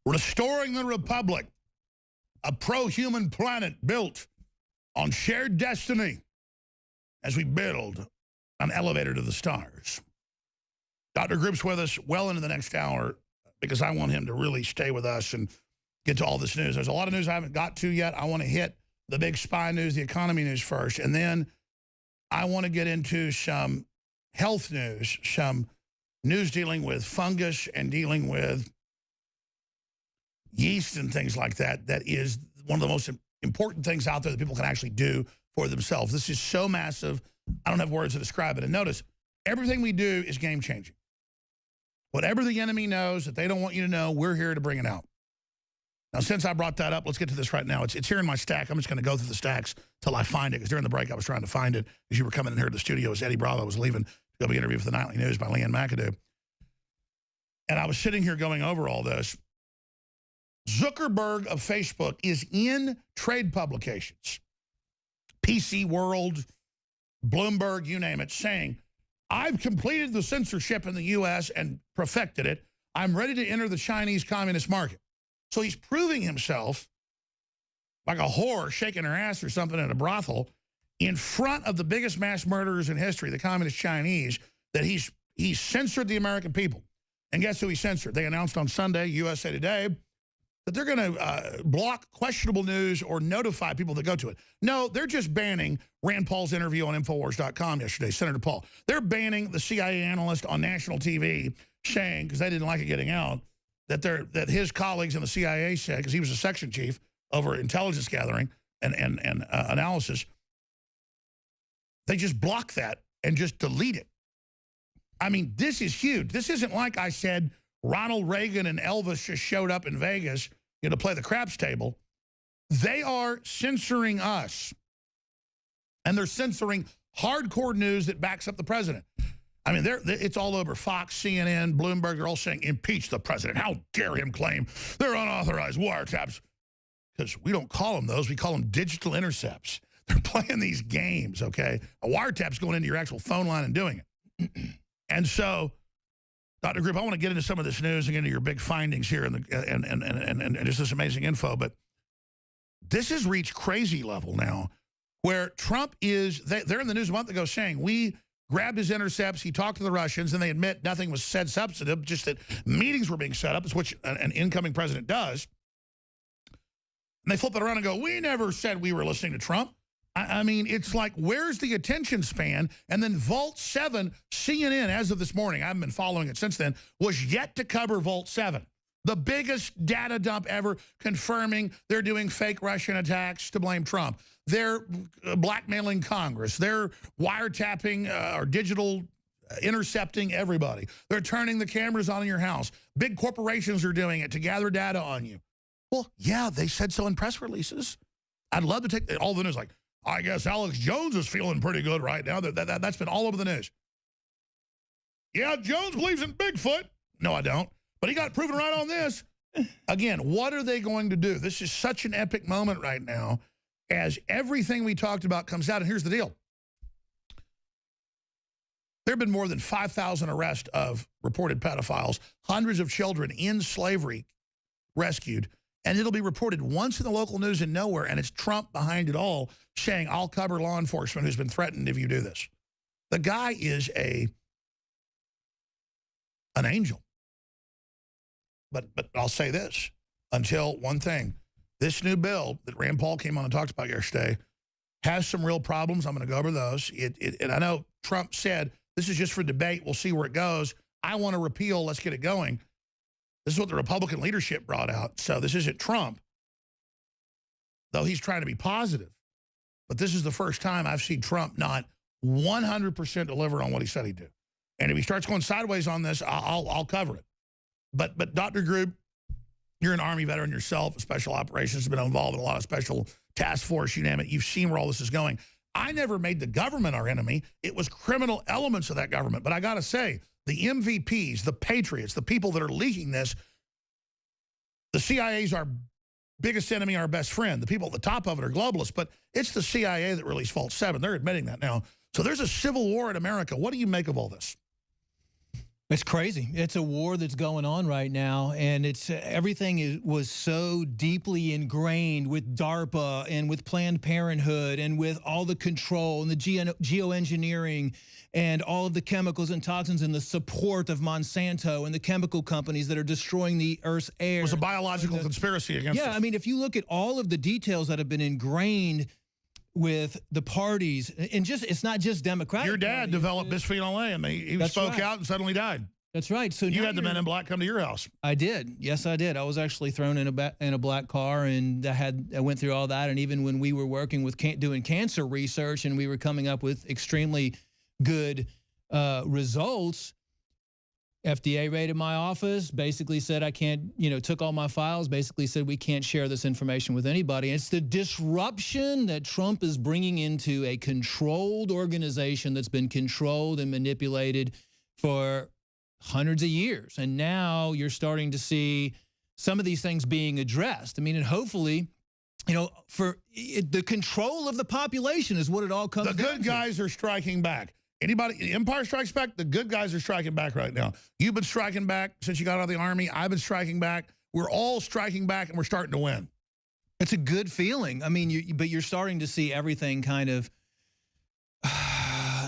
Restoring the Republic, a pro-human planet built on shared destiny as we build an elevator to the stars. Dr. Group's with us well into the next hour because I want him to really stay with us and get to all this news. There's a lot of news I haven't got to yet. I want to hit the big spy news, the economy news first, and then I want to get into some health news, some news dealing with fungus and dealing with yeast and things like that. That is one of the most important things out there that people can actually do for themselves. This is so massive, I don't have words to describe it. And notice, everything we do is game-changing. Whatever the enemy knows that they don't want you to know, we're here to bring it out. Now, since I brought that up, let's get to this right now. It's here in my stack. I'm just going to go through the stacks till I find it, because during the break I was trying to find it as you were coming in here to the studio as Eddie Bravo was leaving to go be interviewed for the Nightly News by Leanne McAdoo. And I was sitting here going over all this. Zuckerberg of Facebook is in trade publications, PC World, Bloomberg, you name it, saying, I've completed the censorship in the U.S. and perfected it. I'm ready to enter the Chinese communist market. So he's proving himself like a whore shaking her ass or something at a brothel in front of the biggest mass murderers in history, the communist Chinese, that he's censored the American people. And guess who he censored? They announced on Sunday, USA Today, that they're going to block questionable news or notify people that go to it. No, they're just banning Rand Paul's interview on Infowars.com yesterday, Senator Paul. They're banning the CIA analyst on national TV saying, because they didn't like it getting out, that his colleagues in the CIA said, because he was a section chief over intelligence gathering and analysis, they just block that and just delete it. I mean, this is huge. This isn't like I said Ronald Reagan and Elvis just showed up in Vegas, to play the craps table. They are censoring us. And they're censoring hardcore news that backs up the president. I mean, it's all over Fox, CNN, Bloomberg. They're all saying, impeach the president. How dare him claim they're unauthorized wiretaps? Because we don't call them those. We call them digital intercepts. They're playing these games, okay? A wiretap's going into your actual phone line and doing it. And so, Dr. Group, I want to get into some of this news and get into your big findings here and just this amazing info. But this has reached crazy level now where Trump is, they're in the news a month ago saying, we grabbed his intercepts, he talked to the Russians, and they admit nothing was said substantive, just that meetings were being set up, which an incoming president does. And they flip it around and go, we never said we were listening to Trump. I mean, it's like, where's the attention span? And then Vault 7, CNN, as of this morning, I haven't been following it since then, was yet to cover Vault 7. The biggest data dump ever, confirming they're doing fake Russian attacks to blame Trump. They're blackmailing Congress. They're wiretapping or digital intercepting everybody. They're turning the cameras on in your house. Big corporations are doing it to gather data on you. Well, yeah, they said so in press releases. I'd love to take all the news like, I guess Alex Jones is feeling pretty good right now. That's been all over the news. Yeah, Jones believes in Bigfoot. No, I don't. But he got proven right on this. Again, what are they going to do? This is such an epic moment right now as everything we talked about comes out. And here's the deal. There have been more than 5,000 arrests of reported pedophiles, hundreds of children in slavery rescued. And it'll be reported once in the local news and nowhere, and it's Trump behind it all saying, I'll cover law enforcement who's been threatened if you do this. The guy is an angel. But I'll say this, until one thing, this new bill that Rand Paul came on and talked about yesterday has some real problems. I'm going to go over those. And I know Trump said, this is just for debate. We'll see where it goes. I want to repeal. Let's get it going. This is what the Republican leadership brought out. So this isn't Trump, though he's trying to be positive. But this is the first time I've seen Trump not 100% deliver on what he said he'd do. And if he starts going sideways on this, I'll cover it. But Dr. Grube, you're an Army veteran yourself, special operations, has been involved in a lot of special task force, you name it. You've seen where all this is going. I never made the government our enemy. It was criminal elements of that government. But I got to say, the MVPs, the patriots, the people that are leaking this, the CIA's our biggest enemy, our best friend. The people at the top of it are globalists, but it's the CIA that released Vault 7. They're admitting that now. So there's a civil war in America. What do you make of all this? It's crazy. It's a war that's going on right now, and it's was so deeply ingrained with DARPA and with Planned Parenthood and with all the control and the geoengineering and all of the chemicals and toxins and the support of Monsanto and the chemical companies that are destroying the Earth's air. It was a biological conspiracy against us. Yeah, I mean, if you look at all of the details that have been ingrained with the parties, and just it's not just Democratic. Your dad developed bisphenol A, and he spoke out and suddenly died. That's right. So you had the Men in Black come to your house. I did. Yes, I did. I was actually thrown in a black car, and I went through all that. And even when we were working with doing cancer research, and we were coming up with extremely good results, FDA raided my office, basically said I can't, took all my files, basically said we can't share this information with anybody. And it's the disruption that Trump is bringing into a controlled organization that's been controlled and manipulated for hundreds of years. And now you're starting to see some of these things being addressed. I mean, and hopefully, the control of the population is what it all comes down to. The good guys are striking back. Anybody, Empire Strikes Back, the good guys are striking back right now. You've been striking back since you got out of the Army. I've been striking back. We're all striking back, and we're starting to win. It's a good feeling. I mean, but you're starting to see everything kind of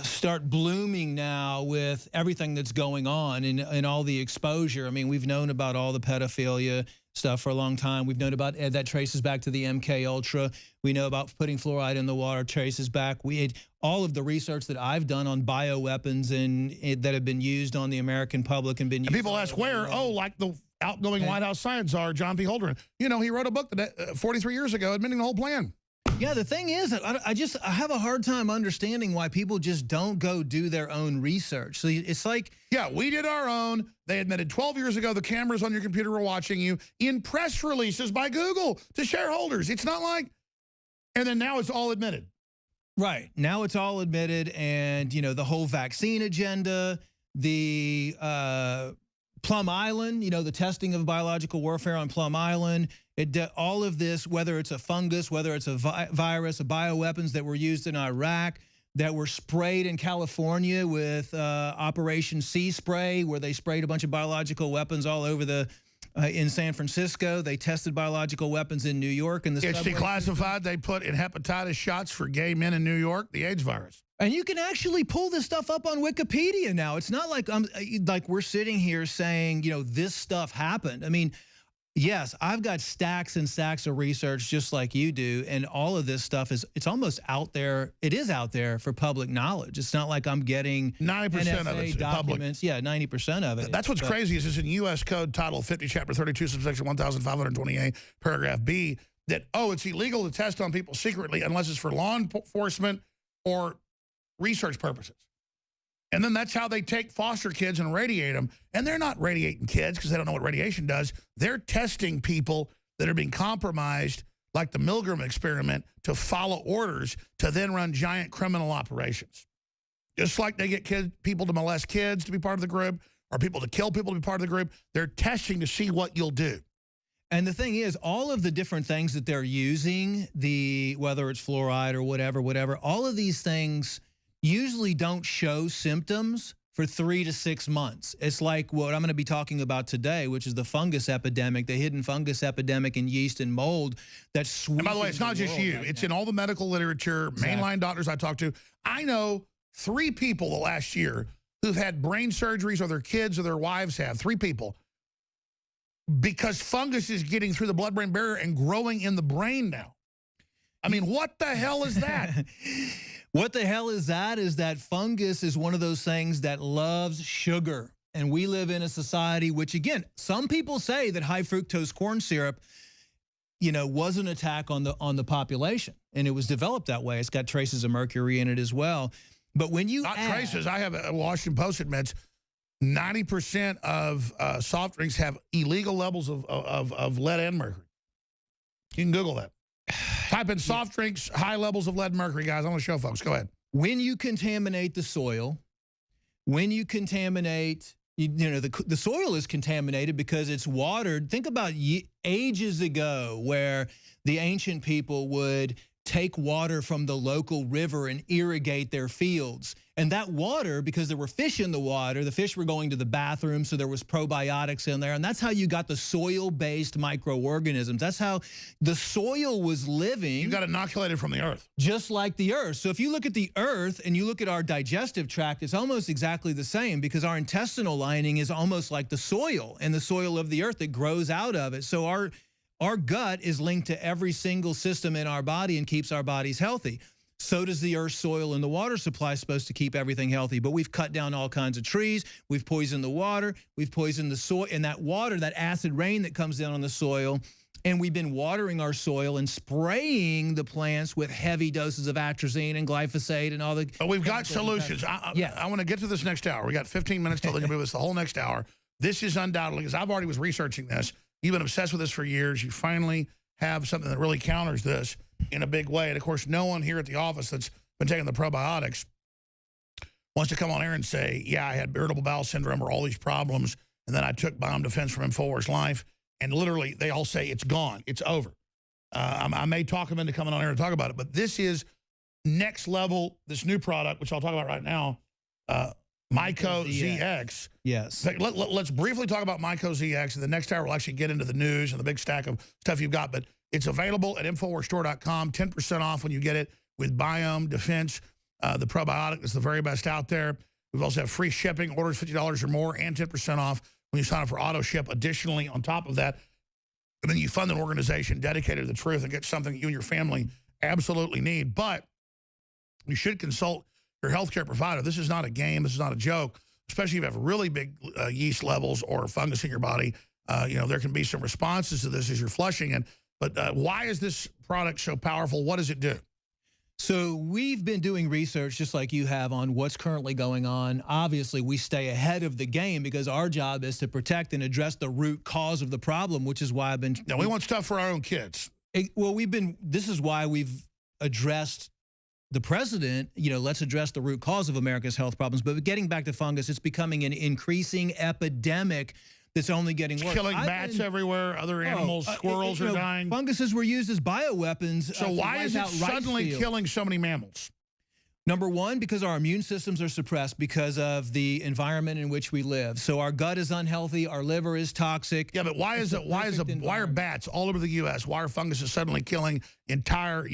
start blooming now with everything that's going on and all the exposure. I mean, we've known about all the pedophilia stuff for a long time. We've known about that traces back to the MK Ultra. We know about putting fluoride in the water traces back. All of the research that I've done on bioweapons that have been used on the American public and been used. And people ask where? Oh, like the outgoing White House science czar, John P. Holdren. He wrote a book 43 years ago admitting the whole plan. Yeah, the thing is, I have a hard time understanding why people just don't go do their own research. So it's like... Yeah, we did our own. They admitted 12 years ago the cameras on your computer were watching you in press releases by Google to shareholders. It's not like... And then now it's all admitted. Right. Now it's all admitted, and, the whole vaccine agenda, the Plum Island, the testing of biological warfare on Plum Island, all of this, whether it's a fungus, whether it's a virus, a bioweapons that were used in Iraq, that were sprayed in California with Operation Sea Spray, where they sprayed a bunch of biological weapons all over in San Francisco. They tested biological weapons in New York. And it's declassified. They put in hepatitis shots for gay men in New York, the AIDS virus. And you can actually pull this stuff up on Wikipedia now. It's not like we're sitting here saying, this stuff happened. I mean, yes, I've got stacks and stacks of research just like you do, and all of this stuff it's almost out there. It is out there for public knowledge. It's not like I'm getting 90% of it documents. Public. Yeah, 90% of it. That's what's crazy is it's in U.S. Code Title 50, Chapter 32, subsection 1528, Paragraph B, that, it's illegal to test on people secretly unless it's for law enforcement or research purposes. And then that's how they take foster kids and radiate them. And they're not radiating kids because they don't know what radiation does. They're testing people that are being compromised, like the Milgram experiment, to follow orders to then run giant criminal operations. Just like they get people to molest kids to be part of the group, or people to kill people to be part of the group, they're testing to see what you'll do. And the thing is, all of the different things that they're using, whether it's fluoride or whatever, all of these things usually don't show symptoms for 3 to 6 months. It's like what I'm going to be talking about today, which is the fungus epidemic, the hidden fungus epidemic in yeast and mold that's sweeping. And by the way, it's not just you. It's in all the medical literature, mainline doctors I talk to. I know 3 people the last year who've had brain surgeries, or their kids or their wives have. 3 people. Because fungus is getting through the blood-brain barrier and growing in the brain now. I mean, what the hell is that? What the hell is that? Is that fungus is one of those things that loves sugar. And we live in a society which, again, some people say that high fructose corn syrup, was an attack on the population. And it was developed that way. It's got traces of mercury in it as well. But when you traces, I have a Washington Post admits 90% of soft drinks have illegal levels of lead and mercury. You can Google that. Type in soft drinks, high levels of lead and mercury, guys. I want to show folks. Go ahead. When you contaminate the soil, when you contaminate, the soil is contaminated because it's watered. Think about ages ago where the ancient people would take water from the local river and irrigate their fields. And that water, because there were fish in the water, the fish were going to the bathroom, so there was probiotics in there. And that's how you got the soil-based microorganisms. That's how the soil was living. You got inoculated from the earth. Just like the earth. So if you look at the earth and you look at our digestive tract, it's almost exactly the same, because our intestinal lining is almost like the soil and the soil of the earth that grows out of it. So our gut is linked to every single system in our body and keeps our bodies healthy. So does the earth's soil and the water supply supposed to keep everything healthy. But we've cut down all kinds of trees. We've poisoned the water. We've poisoned the soil. And that water, that acid rain that comes down on the soil, and we've been watering our soil and spraying the plants with heavy doses of atrazine and glyphosate and all the... But we've got solutions. I want to get to this next hour. We got 15 minutes till they can do this the whole next hour. This is undoubtedly, because I've already was researching this. You've been obsessed with this for years. You finally have something that really counters this in a big way. And, of course, no one here at the office that's been taking the probiotics wants to come on air and say, yeah, I had irritable bowel syndrome or all these problems, and then I took Bomb Defense from InfoWars Life, and literally they all say it's gone, it's over. I may talk them into coming on air and talk about it, but this is next level, this new product, which I'll talk about right now, Myco ZX. Yes. Let's briefly talk about Myco ZX, and the next hour we'll actually get into the news and the big stack of stuff you've got. But it's available at InfoWarsStore.com, 10% off when you get it with Biome Defense. The probiotic is the very best out there. We've also have free shipping, orders $50 or more, and 10% off when you sign up for auto ship. Additionally, on top of that, and then you fund an organization dedicated to the truth and get something you and your family absolutely need. But you should consult your healthcare provider. This is not a game. This is not a joke, especially if you have really big yeast levels or fungus in your body. You know, there can be some responses to this as you're flushing it. But why is this product so powerful? What does it do? So we've been doing research just like you have on what's currently going on. Obviously, we stay ahead of the game because our job is to protect and address the root cause of the problem, which is why I've been... Now, we want stuff for our own kids. Well, this is why we've addressed the president, you know, let's address the root cause of America's health problems. But getting back to fungus, it's becoming an increasing epidemic that's only getting worse. Killing bats everywhere, other animals, squirrels are dying. Funguses were used as bioweapons. So why is it suddenly killing so many mammals? Number one, because our immune systems are suppressed because of the environment in which we live. So our gut is unhealthy, our liver is toxic. Yeah, but why are bats all over the U.S.? Why are funguses suddenly killing entire,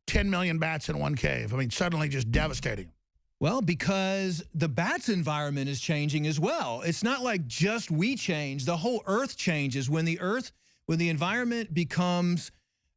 10 million bats in one cave? I mean, suddenly just devastating. Well, because the bats' environment is changing as well. It's not like just we change. The whole earth changes. When the environment becomes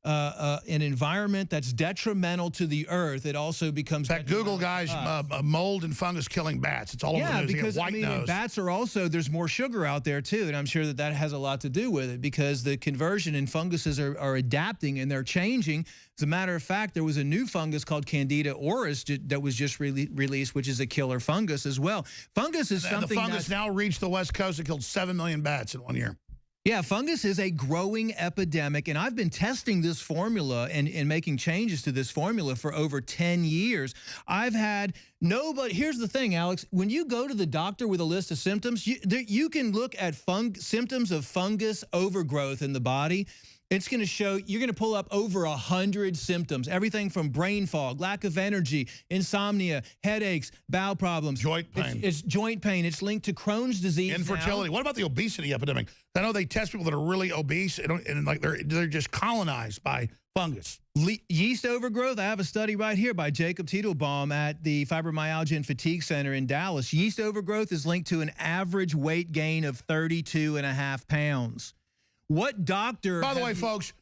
an environment that's detrimental to the earth, it also becomes... That Google guy's mold and fungus killing bats. It's all over the news. Yeah, because, I mean, bats are also... There's more sugar out there, too, and I'm sure that has a lot to do with it because the conversion in funguses are adapting and they're changing. As a matter of fact, there was a new fungus called Candida auris that was just released, which is a killer fungus as well. Fungus is something the fungus now reached the West Coast and killed 7 million bats in 1 year. Yeah, fungus is a growing epidemic, and I've been testing this formula and making changes to this formula for over 10 years. I've had nobody... Here's the thing, Alex. When you go to the doctor with a list of symptoms, you can look at symptoms of fungus overgrowth in the body. It's going to show, you're going to pull up over 100 symptoms, everything from brain fog, lack of energy, insomnia, headaches, bowel problems. Joint pain. It's joint pain. It's linked to Crohn's disease. Infertility. Now. What about the obesity epidemic? I know they test people that are really obese and like they're just colonized by fungus. Yeast overgrowth. I have a study right here by Jacob Titelbaum at the Fibromyalgia and Fatigue Center in Dallas. Yeast overgrowth is linked to an average weight gain of 32.5 pounds. What doctor... By the way, folks,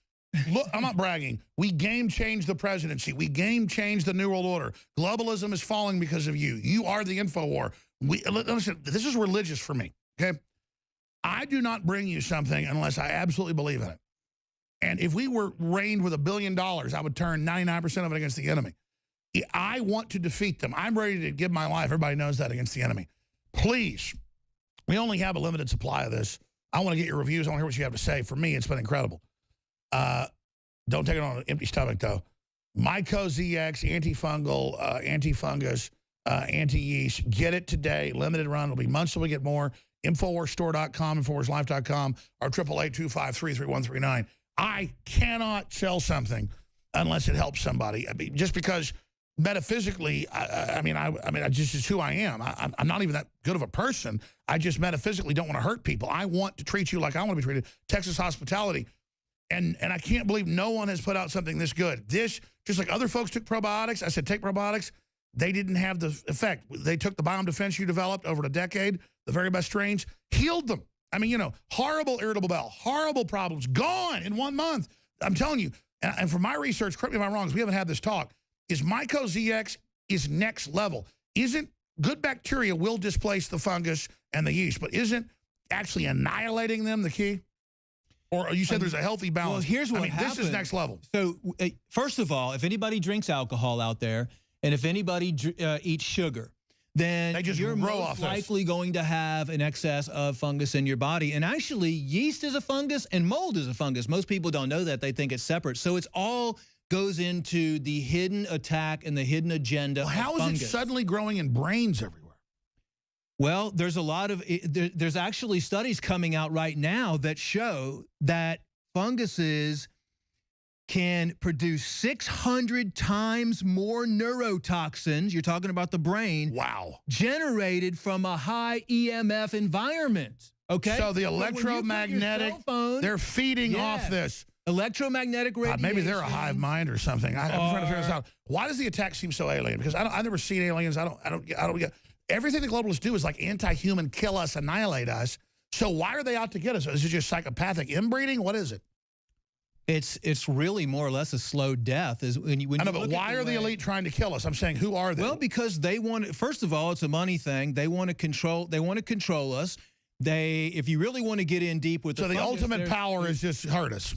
look, I'm not bragging. We game-changed the presidency. We game-changed the New World Order. Globalism is falling because of you. You are the info war. Listen, this is religious for me, okay? I do not bring you something unless I absolutely believe in it. And if we were reigned with $1 billion, I would turn 99% of it against the enemy. I want to defeat them. I'm ready to give my life. Everybody knows that, against the enemy. Please, we only have a limited supply of this. I want to get your reviews. I want to hear what you have to say. For me, it's been incredible. Don't take it on an empty stomach, though. Myco ZX, antifungal, antifungus, anti-yeast. Get it today. Limited run. It'll be months till we get more. InfoWarsStore.com, InfoWarsLife.com, or 888-253-3139. I cannot sell something unless it helps somebody. I mean, just because metaphysically, I mean, just is who I am. I'm not even that good of a person. I just metaphysically don't want to hurt people. I want to treat you like I want to be treated. Texas hospitality. And I can't believe no one has put out something this good. This, just like other folks took probiotics, I said take probiotics, they didn't have the effect. They took the biome defense you developed over a decade, the very best strains, healed them. I mean, you know, horrible irritable bowel, horrible problems, gone in 1 month. I'm telling you, and from my research, correct me if I'm wrong, because we haven't had this talk, is MycoZX is next level. Isn't good bacteria will displace the fungus and the yeast, but isn't actually annihilating them the key? Or you said there's a healthy balance. Well, here's what happens. This is next level. So, first of all, if anybody drinks alcohol out there, and if anybody eats sugar, then you're most likely going to have an excess of fungus in your body. And actually, yeast is a fungus and mold is a fungus. Most people don't know that. They think it's separate. So it's all goes into the hidden attack and the hidden agenda of fungus. How is it suddenly growing in brains everywhere? Well, there's a lot of, there's actually studies coming out right now that show that funguses can produce 600 times more neurotoxins, you're talking about the brain, wow, generated from a high EMF environment, okay? So the electromagnetic, they're feeding off this. Electromagnetic radiation. Maybe they're a hive mind or something. I'm trying to figure this out. Why does the attack seem so alien? Because I've never seen aliens. I don't get everything the globalists do is like anti-human, kill us, annihilate us. So why are they out to get us? Is it just psychopathic inbreeding? What is it? It's really more or less a slow death. Is when you I know, but why are the elite trying to kill us? I'm saying, who are they? Well, because they want. First of all, it's a money thing. They want to control. They want to control us. If you really want to get in deep with, so the ultimate power is just hurt us.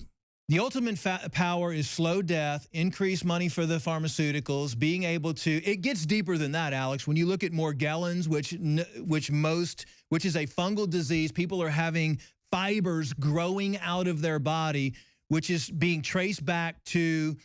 The ultimate power is slow death, increased money for the pharmaceuticals, being able to. It gets deeper than that, Alex. When you look at Morgellons, which is a fungal disease, people are having fibers growing out of their body, which is being traced back to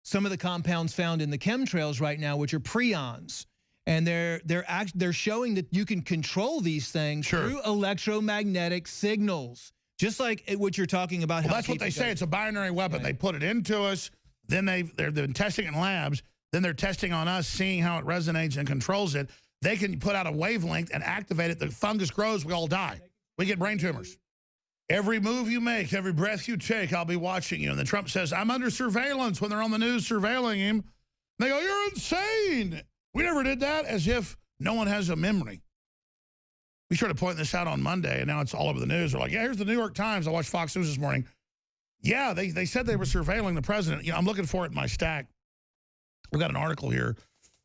some of the compounds found in the chemtrails right now, which are prions. And they're showing that you can control these things through electromagnetic signals. Just like what you're talking about. Well, that's what they say. It's a binary weapon. Right. They put it into us. Then they've been testing it in labs. Then they're testing on us, seeing how it resonates and controls it. They can put out a wavelength and activate it. The fungus grows. We all die. We get brain tumors. Every move you make, every breath you take, I'll be watching you. And then Trump says, I'm under surveillance when they're on the news surveilling him. And they go, you're insane. We never did that, as if no one has a memory. We started pointing this out on Monday, and now it's all over the news. They're like, yeah, here's the New York Times. I watched Fox News this morning. Yeah, they said they were surveilling the president. You know, I'm looking for it in my stack. We've got an article here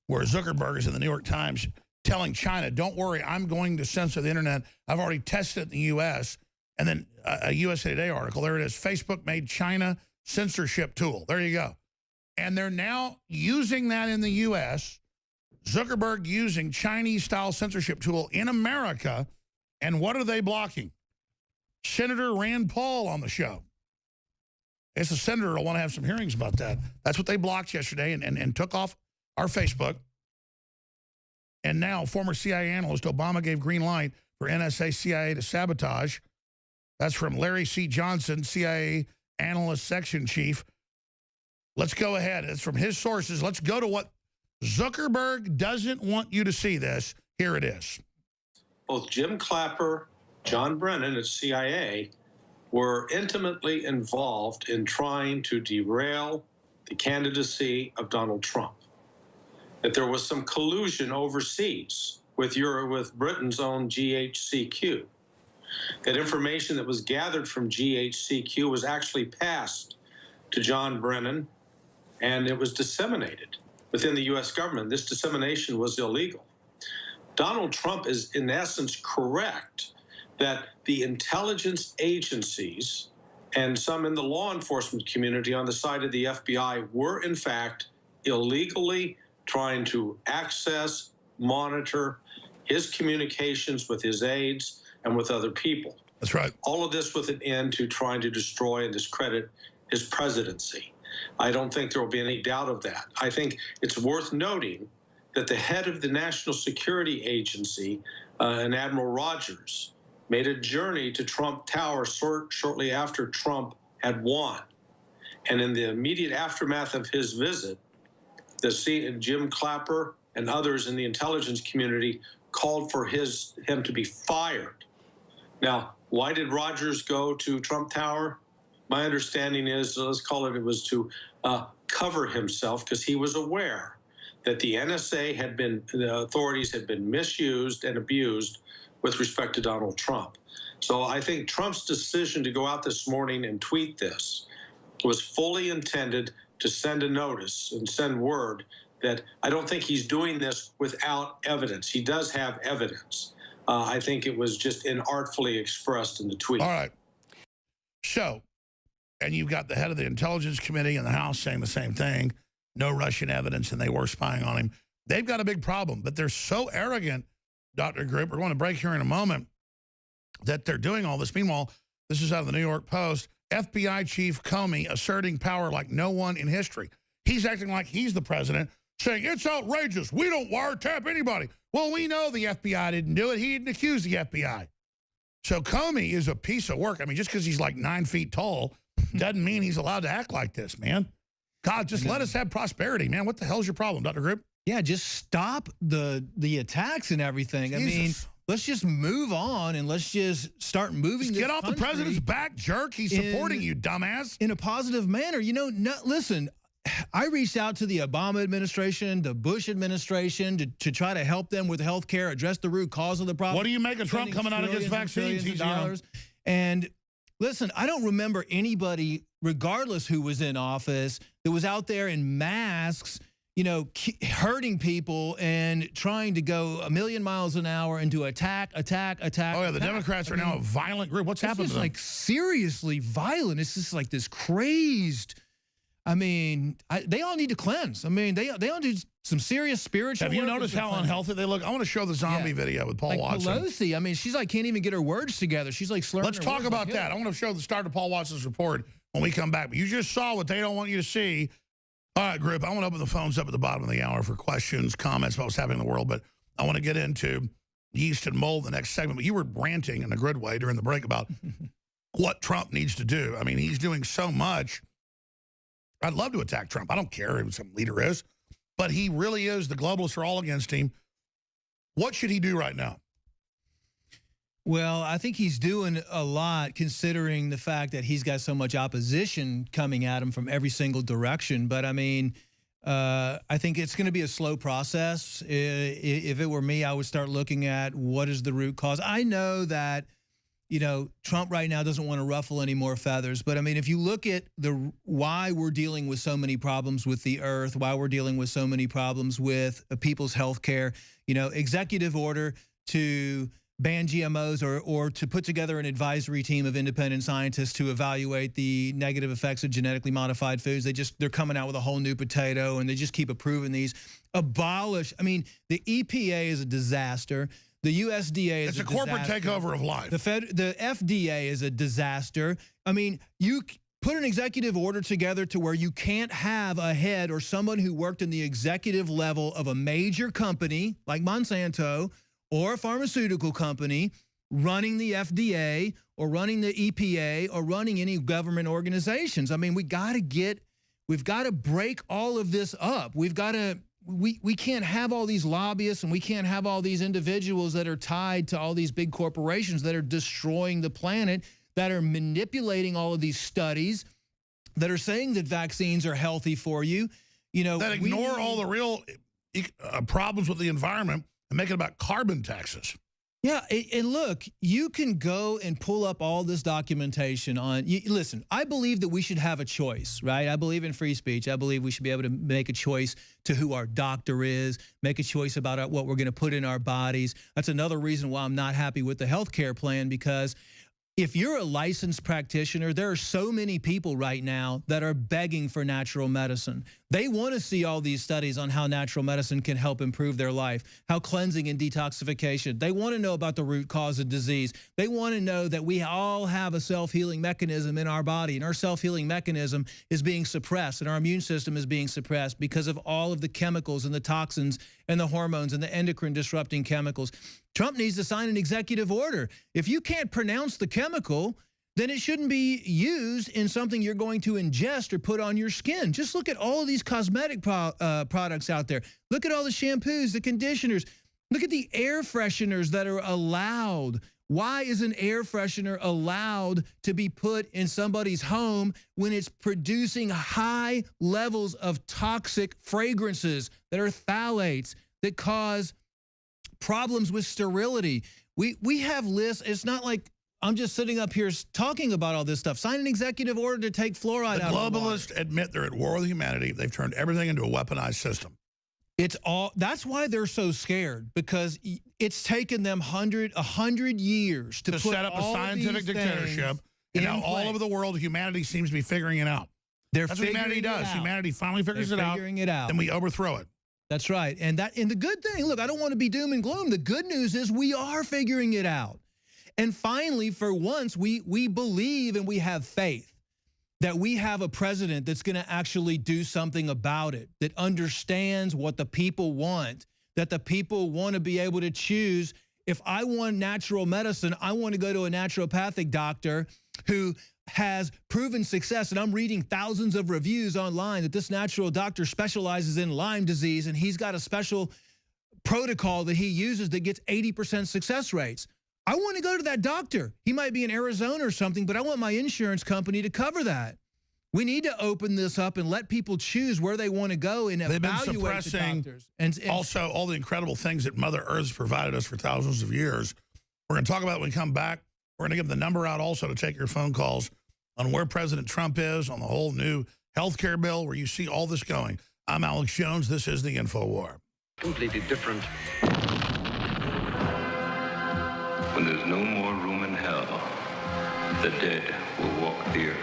where Zuckerberg is in the New York Times telling China, don't worry, I'm going to censor the internet. I've already tested it in the U.S. And then a USA Today article, there it is, Facebook made China censorship tool. There you go. And they're now using that in the U.S., Zuckerberg using Chinese-style censorship tool in America, and what are they blocking? Senator Rand Paul on the show. It's a senator will want to have some hearings about that. That's what they blocked yesterday and took off our Facebook. And now former CIA analyst Obama gave green light for NSA CIA to sabotage. That's from Larry C. Johnson, CIA analyst section chief. Let's go ahead. It's from his sources. Let's go to what Zuckerberg doesn't want you to see this. Here it is. Both Jim Clapper, John Brennan at CIA were intimately involved in trying to derail the candidacy of Donald Trump. That there was some collusion overseas with Britain's own GHCQ. That information that was gathered from GHCQ was actually passed to John Brennan, and it was disseminated within the U.S. government. This dissemination was illegal. Donald Trump is, in essence, correct that the intelligence agencies and some in the law enforcement community on the side of the FBI were, in fact, illegally trying to access, monitor his communications with his aides and with other people. That's right. All of this with an end to trying to destroy and discredit his presidency. I don't think there will be any doubt of that. I think it's worth noting that the head of the National Security Agency, and Admiral Rogers, made a journey to Trump Tower shortly after Trump had won. And in the immediate aftermath of his visit, Jim Clapper and others in the intelligence community called for him to be fired. Now, why did Rogers go to Trump Tower? My understanding is, let's call it was to cover himself, because he was aware that the NSA the authorities had been misused and abused with respect to Donald Trump. So I think Trump's decision to go out this morning and tweet this was fully intended to send a notice and send word that I don't think he's doing this without evidence. He does have evidence. I think it was just inartfully expressed in the tweet. All right. So, and you've got the head of the Intelligence Committee in the House saying the same thing. No Russian evidence, and they were spying on him. They've got a big problem, but they're so arrogant, Dr. Grip, we're going to break here in a moment, that they're doing all this. Meanwhile, this is out of the New York Post, FBI Chief Comey asserting power like no one in history. He's acting like he's the president, saying, it's outrageous. We don't wiretap anybody. Well, we know the FBI didn't do it. He didn't accuse the FBI. So Comey is a piece of work. I mean, just because he's like 9 feet tall doesn't mean he's allowed to act like this, man. God, just let us have prosperity, man. What the hell's your problem, Dr. Grip? Yeah, just stop the attacks and everything. Jesus. I mean, let's just move on and let's just start moving. Just get off the president's back, jerk. He's supporting you, dumbass. In a positive manner. You know, listen, I reached out to the Obama administration, the Bush administration to try to help them with health care, address the root cause of the problem. What do you make of Trump coming out against vaccines? He's dollars. And listen, I don't remember anybody, regardless who was in office, that was out there in masks, you know, hurting people and trying to go a million miles an hour and to attack. Oh, yeah, the Democrats are now a violent group. What's happened to them? Like seriously violent. It's just like this crazed. I mean, they all need to cleanse. I mean, they all need some serious spiritual Have you work noticed how unhealthy they look? I want to show the zombie video with Paul like Watson. Pelosi, I mean, she's like can't even get her words together. She's like slurring. Let's talk about that. I want to show the start of Paul Watson's report when we come back. But you just saw what they don't want you to see. All right, group, I want to open the phones up at the bottom of the hour for questions, comments about what's happening in the world. But I want to get into yeast and mold in the next segment. But you were ranting in a good way during the break about what Trump needs to do. I mean, he's doing so much. I'd love to attack Trump. I don't care who some leader is. But he really is. The globalists are all against him. What should he do right now? Well, I think he's doing a lot considering the fact that he's got so much opposition coming at him from every single direction. But, I mean, I think it's going to be a slow process. If it were me, I would start looking at what is the root cause. I know that, you know, Trump right now doesn't want to ruffle any more feathers. But, I mean, if you look at why we're dealing with so many problems with the earth, why we're dealing with so many problems with people's health care, you know, executive order to ban GMOs or to put together an advisory team of independent scientists to evaluate the negative effects of genetically modified foods. They're coming out with a whole new potato and they just keep approving these. Abolish. I mean, the EPA is a disaster. The USDA is a corporate takeover of life. The FDA is a disaster. I mean, you put an executive order together to where you can't have a head or someone who worked in the executive level of a major company like Monsanto or a pharmaceutical company running the FDA or running the EPA or running any government organizations. I mean, we've got to break all of this up. We can't have all these lobbyists and we can't have all these individuals that are tied to all these big corporations that are destroying the planet, that are manipulating all of these studies, that are saying that vaccines are healthy for you. You know, that ignore all the real problems with the environment and make it about carbon taxes. Yeah, and look, you can go and pull up all this documentation on, listen, I believe that we should have a choice, right? I believe in free speech. I believe we should be able to make a choice to who our doctor is, make a choice about what we're going to put in our bodies. That's another reason why I'm not happy with the health care plan, because if you're a licensed practitioner, there are so many people right now that are begging for natural medicine. They want to see all these studies on how natural medicine can help improve their life, how cleansing and detoxification. They want to know about the root cause of disease. They want to know that we all have a self-healing mechanism in our body, and our self-healing mechanism is being suppressed, and our immune system is being suppressed because of all of the chemicals and the toxins and the hormones and the endocrine disrupting chemicals. Trump needs to sign an executive order. If you can't pronounce the chemical, then it shouldn't be used in something you're going to ingest or put on your skin. Just look at all of these cosmetic products out there. Look at all the shampoos, the conditioners. Look at the air fresheners that are allowed. Why is an air freshener allowed to be put in somebody's home when it's producing high levels of toxic fragrances that are phthalates that cause problems with sterility? We have lists. It's not like I'm just sitting up here talking about all this stuff. Sign an executive order to take fluoride out of the water. The globalists admit they're at war with humanity. They've turned everything into a weaponized system. It's all. That's why they're so scared, because it's taken them 100 years to put set up a scientific dictatorship. And now all over the world, humanity seems to be figuring it out. That's what humanity does. Humanity finally figures it out. Then we overthrow it. That's right. And the good thing, look, I don't want to be doom and gloom. The good news is we are figuring it out. And finally, for once, we believe and we have faith that we have a president that's going to actually do something about it, that understands what the people want, that the people want to be able to choose. If I want natural medicine, I want to go to a naturopathic doctor who has proven success. And I'm reading thousands of reviews online that this natural doctor specializes in Lyme disease, and he's got a special protocol that he uses that gets 80% success rates. I want to go to that doctor. He might be in Arizona or something, but I want my insurance company to cover that. We need to open this up and let people choose where they want to go and evaluate the doctors. And also all the incredible things that Mother Earth has provided us for thousands of years. We're going to talk about it when we come back. We're going to give the number out also to take your phone calls on where President Trump is, on the whole new health care bill, where you see all this going. I'm Alex Jones. This is the InfoWar. Completely different. When there's no more room in hell, the dead will walk the earth.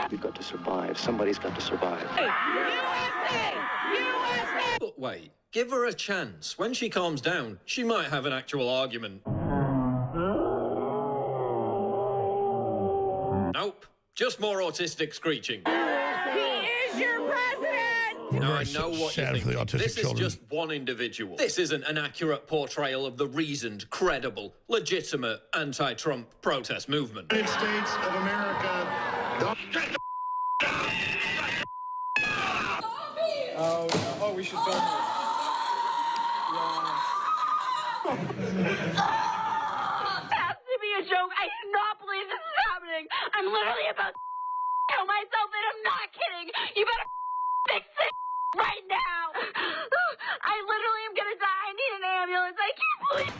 We've got to survive. Somebody's got to survive. USA! USA! But wait, give her a chance. When she calms down, she might have an actual argument. Nope, just more autistic screeching. He is your president! Now I know what you're thinking. This is just one individual. This isn't an accurate portrayal of the reasoned, credible, legitimate anti-Trump protest movement. United States of America. Oh, we should film it. Has to be a joke. I do not believe this is happening. I'm literally about to kill myself, and I'm not kidding. You better fix this right now. I literally am gonna die. I need an ambulance. I can't believe.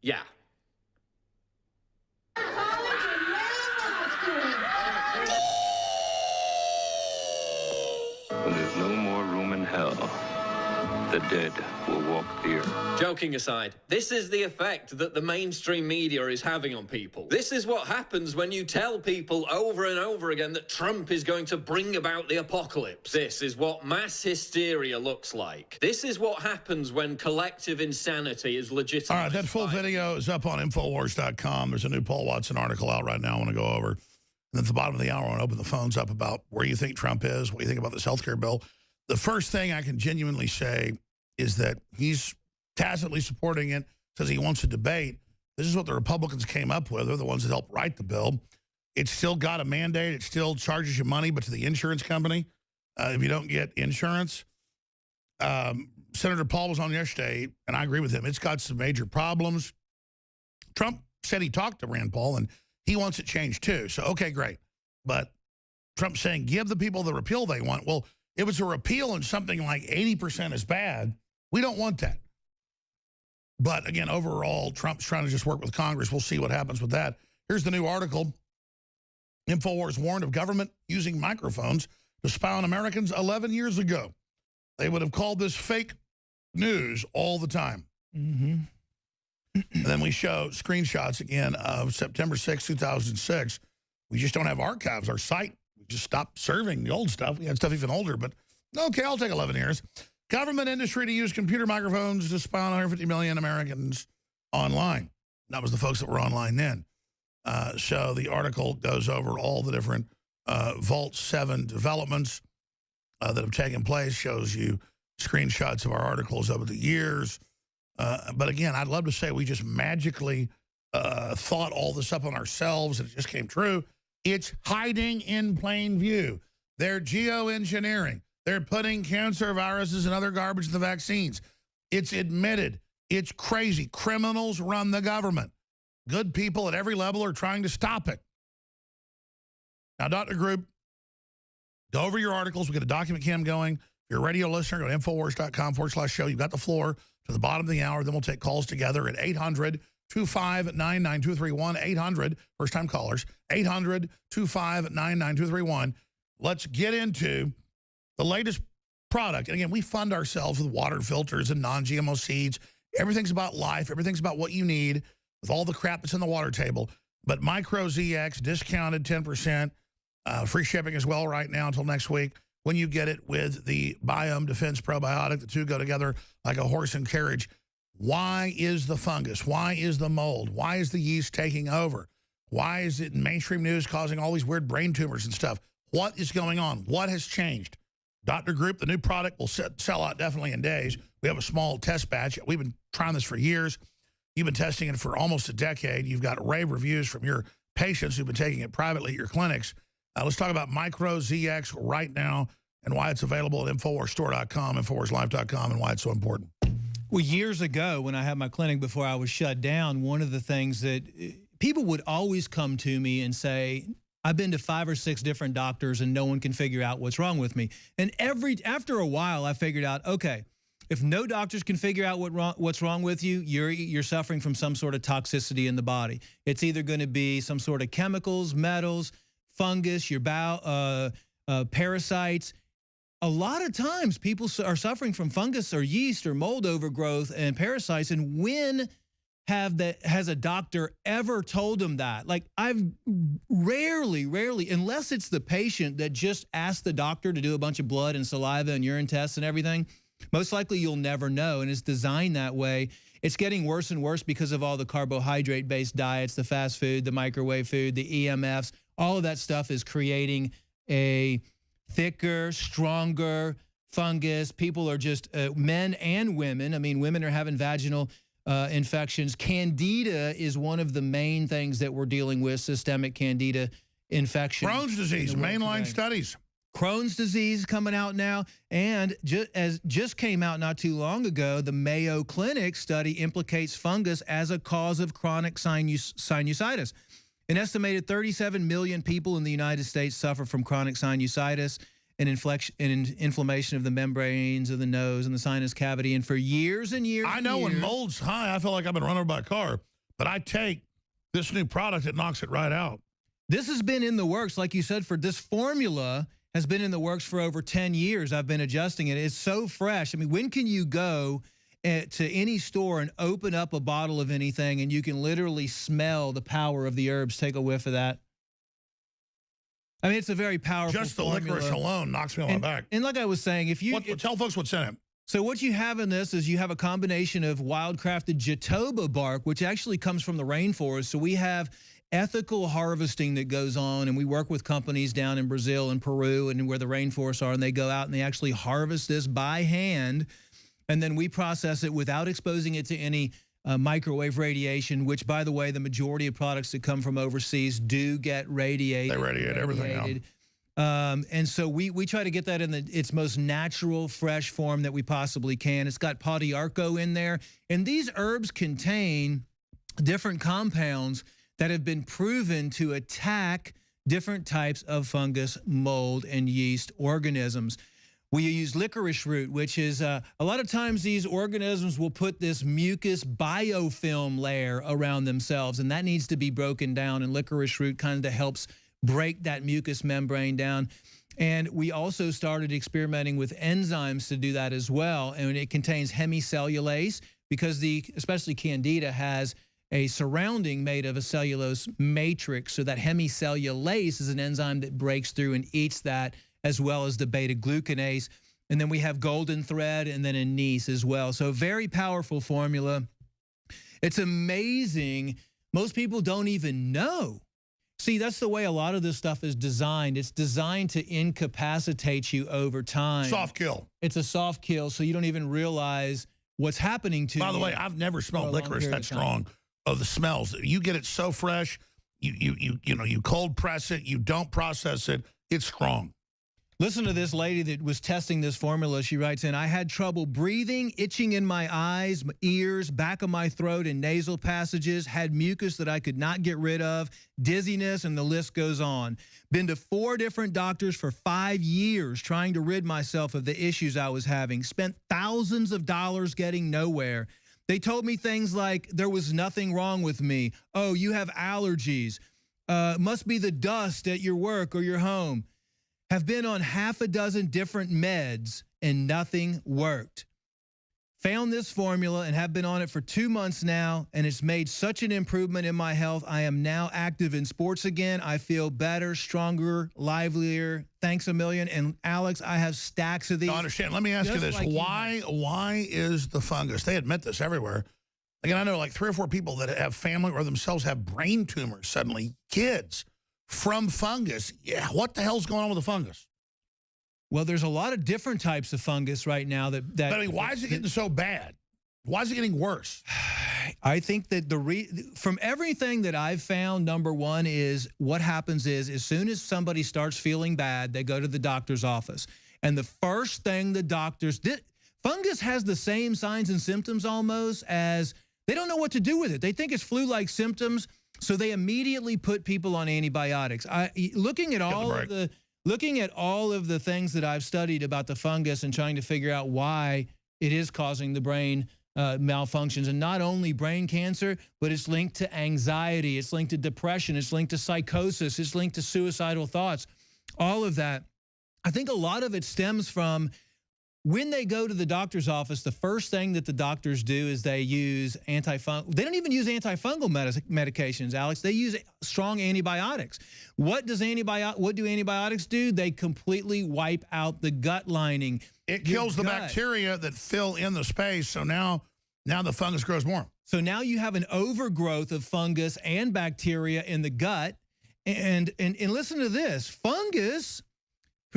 Yeah. When there's no more room in hell, the dead will walk the earth. Joking aside, this is the effect that the mainstream media is having on people. This is what happens when you tell people over and over again that Trump is going to bring about the apocalypse. This is what mass hysteria looks like. This is what happens when collective insanity is legitimate. All right, that full video is up on Infowars.com. There's a new Paul Watson article out right now I want to go over. And at the bottom of the hour, I want to open the phones up about where you think Trump is, what you think about this health care bill. The first thing I can genuinely say is that he's tacitly supporting it, says he wants a debate. This is what the Republicans came up with. They're the ones that helped write the bill. It's still got a mandate. It still charges you money, but to the insurance company, if you don't get insurance. Senator Paul was on yesterday, and I agree with him. It's got some major problems. Trump said he talked to Rand Paul, and he wants it changed too. So, okay, great. But Trump's saying give the people the repeal they want. Well, if it's a repeal and something like 80% is bad, we don't want that. But again, overall, Trump's trying to just work with Congress. We'll see what happens with that. Here's the new article. InfoWars warned of government using microphones to spy on Americans 11 years ago. They would have called this fake news all the time. Mm-hmm. And then we show screenshots again of September 6, 2006. We just don't have archives. Our site, we just stopped serving the old stuff. We had stuff even older, but okay, I'll take 11 years. Government industry to use computer microphones to spy on 150 million Americans online. That was the folks that were online then. So the article goes over all the different Vault 7 developments that have taken place, shows you screenshots of our articles over the years. But again, I'd love to say we just magically thought all this up on ourselves and it just came true. It's hiding in plain view. They're geoengineering. They're putting cancer viruses and other garbage in the vaccines. It's admitted. It's crazy. Criminals run the government. Good people at every level are trying to stop it. Now, Dr. Group, go over your articles. We'll get a document cam going. If you're a radio listener, go to Infowars.com/show. You've got the floor to the bottom of the hour. Then we'll take calls together at 800-259-9231. 800, first-time callers, 800-259-9231. Let's get into the latest product. And again, we fund ourselves with water filters and non-GMO seeds. Everything's about life. Everything's about what you need with all the crap that's in the water table. But Micro ZX, discounted 10%, free shipping as well right now until next week. When you get it with the Biome Defense Probiotic, the two go together like a horse and carriage. Why is the fungus? Why is the mold? Why is the yeast taking over? Why is it in mainstream news causing all these weird brain tumors and stuff? What is going on? What has changed? Dr. Group, the new product will sell out definitely in days. We have a small test batch. We've been trying this for years. You've been testing it for almost a decade. You've got rave reviews from your patients who've been taking it privately at your clinics. Let's talk about Micro ZX right now and why it's available at InfoWarsStore.com, InfoWarsLife.com, and why it's so important. Well, years ago when I had my clinic before I was shut down, one of the things that people would always come to me and say, I've been to 5 or 6 different doctors and no one can figure out what's wrong with me. And after a while, I figured out, okay, if no doctors can figure out what's wrong with you, you're suffering from some sort of toxicity in the body. It's either going to be some sort of chemicals, metals, fungus, your bowel, parasites. A lot of times people are suffering from fungus or yeast or mold overgrowth and parasites. And when has a doctor ever told them that? Like, I've rarely, unless it's the patient that just asked the doctor to do a bunch of blood and saliva and urine tests and everything, most likely you'll never know, and it's designed that way. It's getting worse and worse because of all the carbohydrate-based diets, the fast food, the microwave food, the EMFs. All of that stuff is creating a thicker, stronger fungus. People are just, men and women, I mean, women are having vaginal infections. Candida is one of the main things that we're dealing with, systemic Candida infection. Crohn's disease, mainline studies. Crohn's disease coming out now, and just came out not too long ago, the Mayo Clinic study implicates fungus as a cause of chronic sinusitis. An estimated 37 million people in the United States suffer from chronic sinusitis and inflammation of the membranes of the nose and the sinus cavity. And for years and years, I know when mold's high, I feel like I've been run over by a car, but I take this new product, it knocks it right out. This has been in the works, like you said, for this formula has been in the works for over 10 years. I've been adjusting it. It's so fresh. I mean, when can you go to any store and open up a bottle of anything and you can literally smell the power of the herbs? Take a whiff of that. I mean, it's a very powerful Just the formula. licorice alone knocks me on my back. And like I was saying, if you... tell folks what's in it. So what you have in this is you have a combination of wild-crafted jatoba bark, which actually comes from the rainforest. So we have ethical harvesting that goes on, and we work with companies down in Brazil and Peru and where the rainforests are, and they go out and they actually harvest this by hand, and then we process it without exposing it to any microwave radiation, which, by the way, the majority of products that come from overseas do get radiated. They radiate everything now. And so we try to get that in its most natural, fresh form that we possibly can. It's got Podiarco in there, and these herbs contain different compounds that have been proven to attack different types of fungus, mold, and yeast organisms. We use licorice root, which is a lot of times these organisms will put this mucus biofilm layer around themselves, and that needs to be broken down, and licorice root kind of helps break that mucous membrane down. And we also started experimenting with enzymes to do that as well. And it contains hemicellulase because especially Candida has a surrounding made of a cellulose matrix. So that hemicellulase is an enzyme that breaks through and eats that, as well as the beta-glucanase. And then we have golden thread and then anise as well. So very powerful formula. It's amazing. Most people don't even know. See, that's the way a lot of this stuff is designed. It's designed to incapacitate you over time. Soft kill. It's a soft kill, so you don't even realize what's happening to you. By the way, I've never smelled licorice that strong. Of the smells. You get it so fresh. You cold press it. You don't process it. It's strong. Listen to this lady that was testing this formula. She writes in, I had trouble breathing, itching in my eyes, ears, back of my throat, and nasal passages, had mucus that I could not get rid of, dizziness, and the list goes on. Been to 4 different doctors for 5 years trying to rid myself of the issues I was having. Spent thousands of dollars getting nowhere. They told me things like there was nothing wrong with me. Oh, you have allergies. Must be the dust at your work or your home. Have been on half a dozen different meds and nothing worked. Found this formula and have been on it for 2 months now, and it's made such an improvement in my health. I am now active in sports again. I feel better, stronger, livelier. Thanks a million. And Alex, I have stacks of these. I understand. Let me ask you this. Like why is the fungus? They admit this everywhere. Again, I know like 3 or 4 people that have family or themselves have brain tumors suddenly, kids, from fungus. Yeah, what the hell's going on with the fungus? Well, there's a lot of different types of fungus right now that But I mean, why is it getting so bad? Why is it getting worse? I think that from everything that I've found, number one is what happens is as soon as somebody starts feeling bad, they go to the doctor's office. And the first thing the doctors did, fungus has the same signs and symptoms almost as they don't know what to do with it. They think it's flu-like symptoms. So they immediately put people on antibiotics. Looking at all of the things that I've studied about the fungus and trying to figure out why it is causing the brain malfunctions, and not only brain cancer, but it's linked to anxiety, it's linked to depression, it's linked to psychosis, it's linked to suicidal thoughts. All of that, I think a lot of it stems from when they go to the doctor's office, the first thing that the doctors do is they use antifungal. They don't even use antifungal medications, Alex. They use strong antibiotics. What do antibiotics do? They completely wipe out the gut lining. It kills the bacteria that fill in the space. So now the fungus grows more. So now you have an overgrowth of fungus and bacteria in the gut. And listen to this, fungus,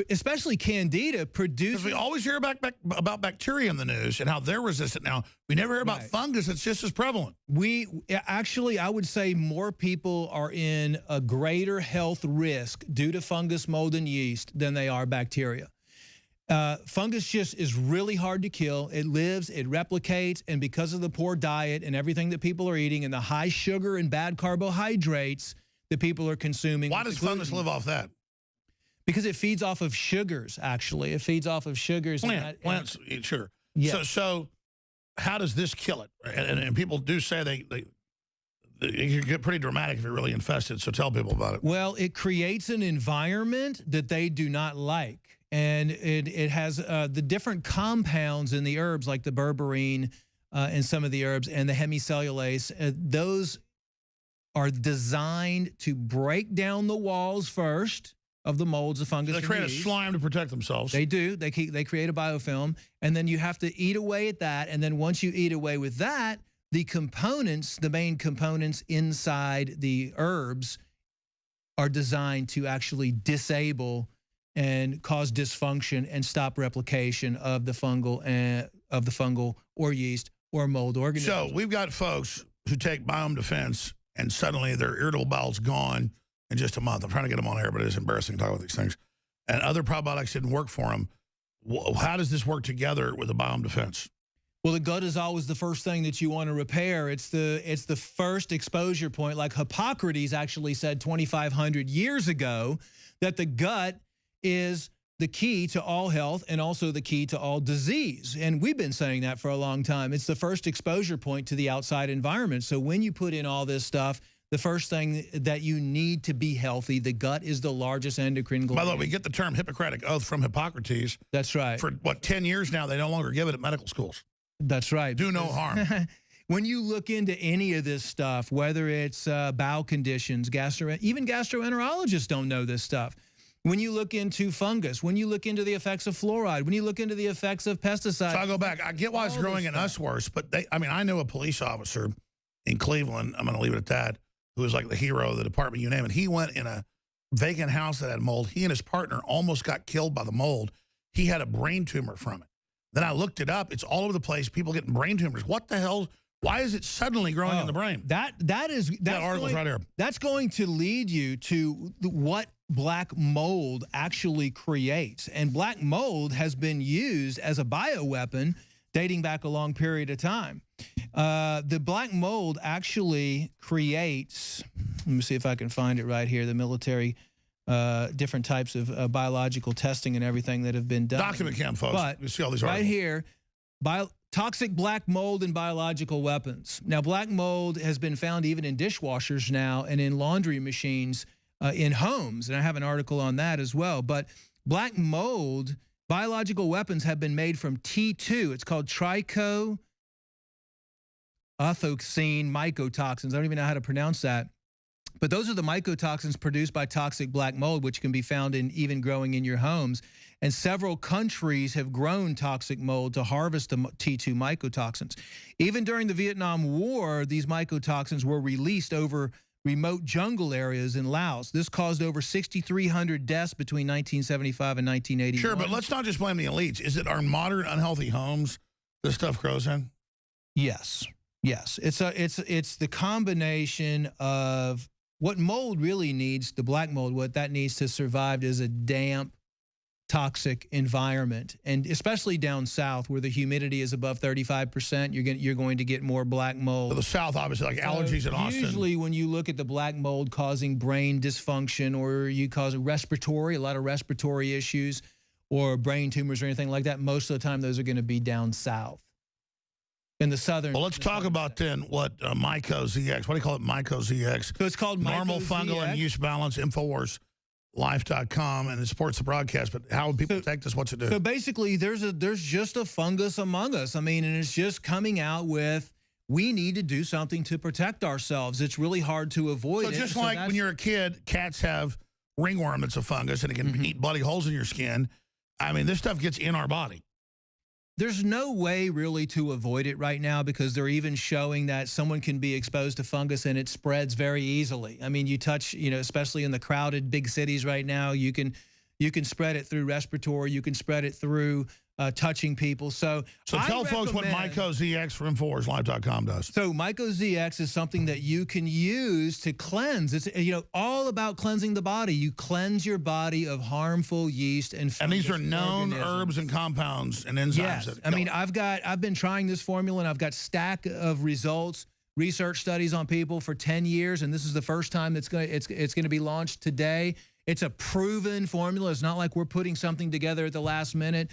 especially Candida, produces... Because we always hear about bacteria in the news and how they're resistant now. We never hear about fungus. It's just as prevalent. Actually, I would say more people are in a greater health risk due to fungus, mold, and yeast than they are bacteria. Fungus just is really hard to kill. It lives, it replicates, and because of the poor diet and everything that people are eating and the high sugar and bad carbohydrates that people are consuming... Why does fungus live off that? Because it feeds off of sugars, actually. It feeds off of sugars. Plants eat sugar. Yeah. So how does this kill it? And people do say it can get pretty dramatic if you're really infested, so tell people about it. Well, it creates an environment that they do not like. And it has the different compounds in the herbs, like the berberine and some of the herbs, and the hemicellulase. Those are designed to break down the walls first of the molds of fungus. They create a slime to protect themselves. They do. They create a biofilm, and then you have to eat away at that. And then once you eat away with that, the components, the main components inside the herbs, are designed to actually disable and cause dysfunction and stop replication of the fungal or yeast or mold organisms. So we've got folks who take Biome Defense, and suddenly their irritable bowel's gone in just a month. I'm trying to get them on air, but it is embarrassing to talk about these things. And other probiotics didn't work for them. How does this work together with the Biome Defense? Well, the gut is always the first thing that you want to repair. It's the first exposure point. Like Hippocrates actually said 2,500 years ago that the gut is the key to all health and also the key to all disease. And we've been saying that for a long time. It's the first exposure point to the outside environment. So when you put in all this stuff the first thing that you need to be healthy. The gut is the largest endocrine gland. By the way, we get the term Hippocratic Oath from Hippocrates. That's right. For, what, 10 years now, they no longer give it at medical schools. That's right. Do no harm. When you look into any of this stuff, whether it's bowel conditions, even gastroenterologists don't know this stuff. When you look into fungus, when you look into the effects of fluoride, when you look into the effects of pesticides. So I go back. I get why it's growing in us worse, but I know a police officer in Cleveland, I'm going to leave it at that, who was like the hero of the department, you name it. He went in a vacant house that had mold. He and his partner almost got killed by the mold. He had a brain tumor from it. Then I looked it up. It's all over the place. People getting brain tumors. What the hell? Why is it suddenly growing in the brain? That article's right here. That's going to lead you to what black mold actually creates. And black mold has been used as a bioweapon dating back a long period of time. The black mold actually creates, let me see if I can find it right here, the military, different types of biological testing and everything that have been done. Document camp, folks. But you see all these right articles. here, toxic black mold and biological weapons. Now, black mold has been found even in dishwashers now and in laundry machines in homes. And I have an article on that as well. But black mold, biological weapons have been made from T2. It's called trichoethylene mycotoxins. I don't even know how to pronounce that. But those are the mycotoxins produced by toxic black mold, which can be found in even growing in your homes. And several countries have grown toxic mold to harvest the T2 mycotoxins. Even during the Vietnam War, these mycotoxins were released over remote jungle areas in Laos. This caused over 6,300 deaths between 1975 and 1981. Sure, but let's not just blame the elites. Is it our modern unhealthy homes this stuff grows in? Yes. Yes. It's the combination of what mold really needs, the black mold, what that needs to survive is a damp, toxic environment. And especially down south where the humidity is above 35%, you're going to get more black mold. So the south, obviously, like allergies in Austin. Usually when you look at the black mold causing brain dysfunction or you cause a lot of respiratory issues or brain tumors or anything like that, most of the time those are going to be down south. In the southern. Well, let's talk about then what MycoZX. What do you call it? MycoZX. So it's called normal MycoZX. fungal and use balance. InfoWarsLife.com, and it supports the broadcast. But how would people take this? What's it do? So basically, there's just a fungus among us. I mean, and it's just coming out with. We need to do something to protect ourselves. It's really hard to avoid. So just like when you're a kid, cats have ringworm that's a fungus, and it can eat bloody holes in your skin. I mean, this stuff gets in our body. There's no way really to avoid it right now because they're even showing that someone can be exposed to fungus and it spreads very easily. I mean, you touch, especially in the crowded big cities right now, you can spread it through respiratory, you can spread it through touching people. So tell folks what MycoZX from InfoWarsLife.com does. So MycoZX is something that you can use to cleanse. It's all about cleansing the body. You cleanse your body of harmful yeast and fungus. And these are known herbs and compounds and enzymes. Yes. I mean, I've been trying this formula and I've got stack of results, research studies on people for 10 years, and this is the first time it's going to be launched today. It's a proven formula. It's not like we're putting something together at the last minute.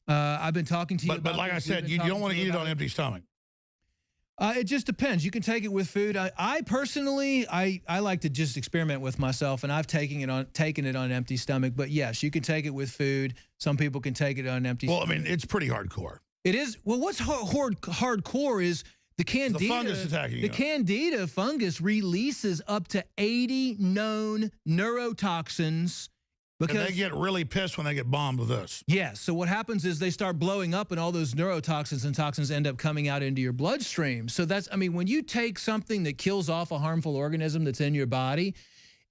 I've been talking to you but like I said, you don't want to eat it on an empty stomach. It just depends. You can take it with food. I personally, I like to just experiment with myself, and I've taken it on an empty stomach. But yes, you can take it with food. Some people can take it on an empty stomach. Well, I mean, it's pretty hardcore. It is. Well, what's hardcore is the candida. The fungus attacking you. The candida fungus releases up to 80 known neurotoxins. Because and they get really pissed when they get bombed with this. Yes. So what happens is they start blowing up and all those neurotoxins and toxins end up coming out into your bloodstream. So that's, I mean, when you take something that kills off a harmful organism that's in your body,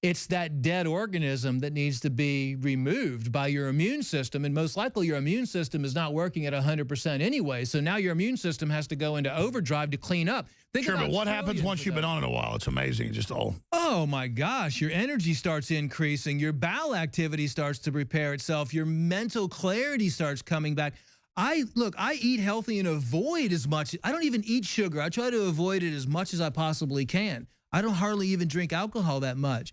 it's that dead organism that needs to be removed by your immune system. And most likely your immune system is not working at 100% anyway. So now your immune system has to go into overdrive to clean up. Sure, but what happens once you've been on it a while? It's amazing. Just all. Oh, my gosh. Your energy starts increasing. Your bowel activity starts to repair itself. Your mental clarity starts coming back. I eat healthy and avoid as much. I don't even eat sugar. I try to avoid it as much as I possibly can. I don't hardly even drink alcohol that much.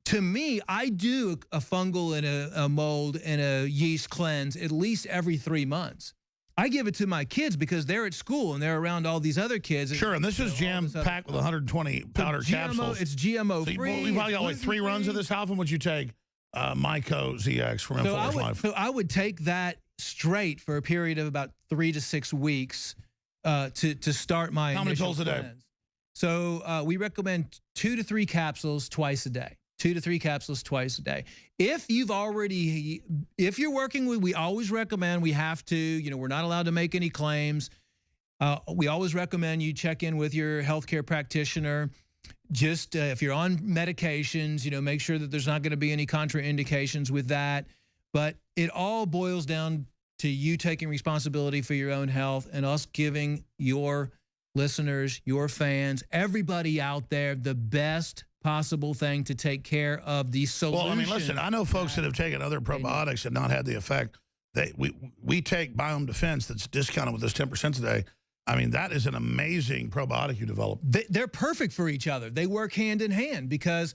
To me, I do a fungal and a mold and a yeast cleanse at least every 3 months. I give it to my kids because they're at school and they're around all these other kids. Sure, and this is jam-packed with 120 powder capsules. It's GMO so free. You probably got like 3 runs of this. How often would you take Myco ZX from InfoWars Life? So I would take that straight for a period of about 3 to 6 weeks to start my How many initial pills a day? cleanse. So we recommend 2 to 3 capsules twice a day. 2 to 3 capsules twice a day. If you're working with, we always recommend, we have to, we're not allowed to make any claims. We always recommend you check in with your healthcare practitioner. Just if you're on medications, make sure that there's not going to be any contraindications with that. But it all boils down to you taking responsibility for your own health and us giving your listeners, your fans, everybody out there the best possible thing to take care of the solution. Well, I mean, listen, I know folks that have taken other probiotics and not had the effect. We take Biome Defense that's discounted with this 10% today. I mean, that is an amazing probiotic you developed. They're perfect for each other. They work hand in hand because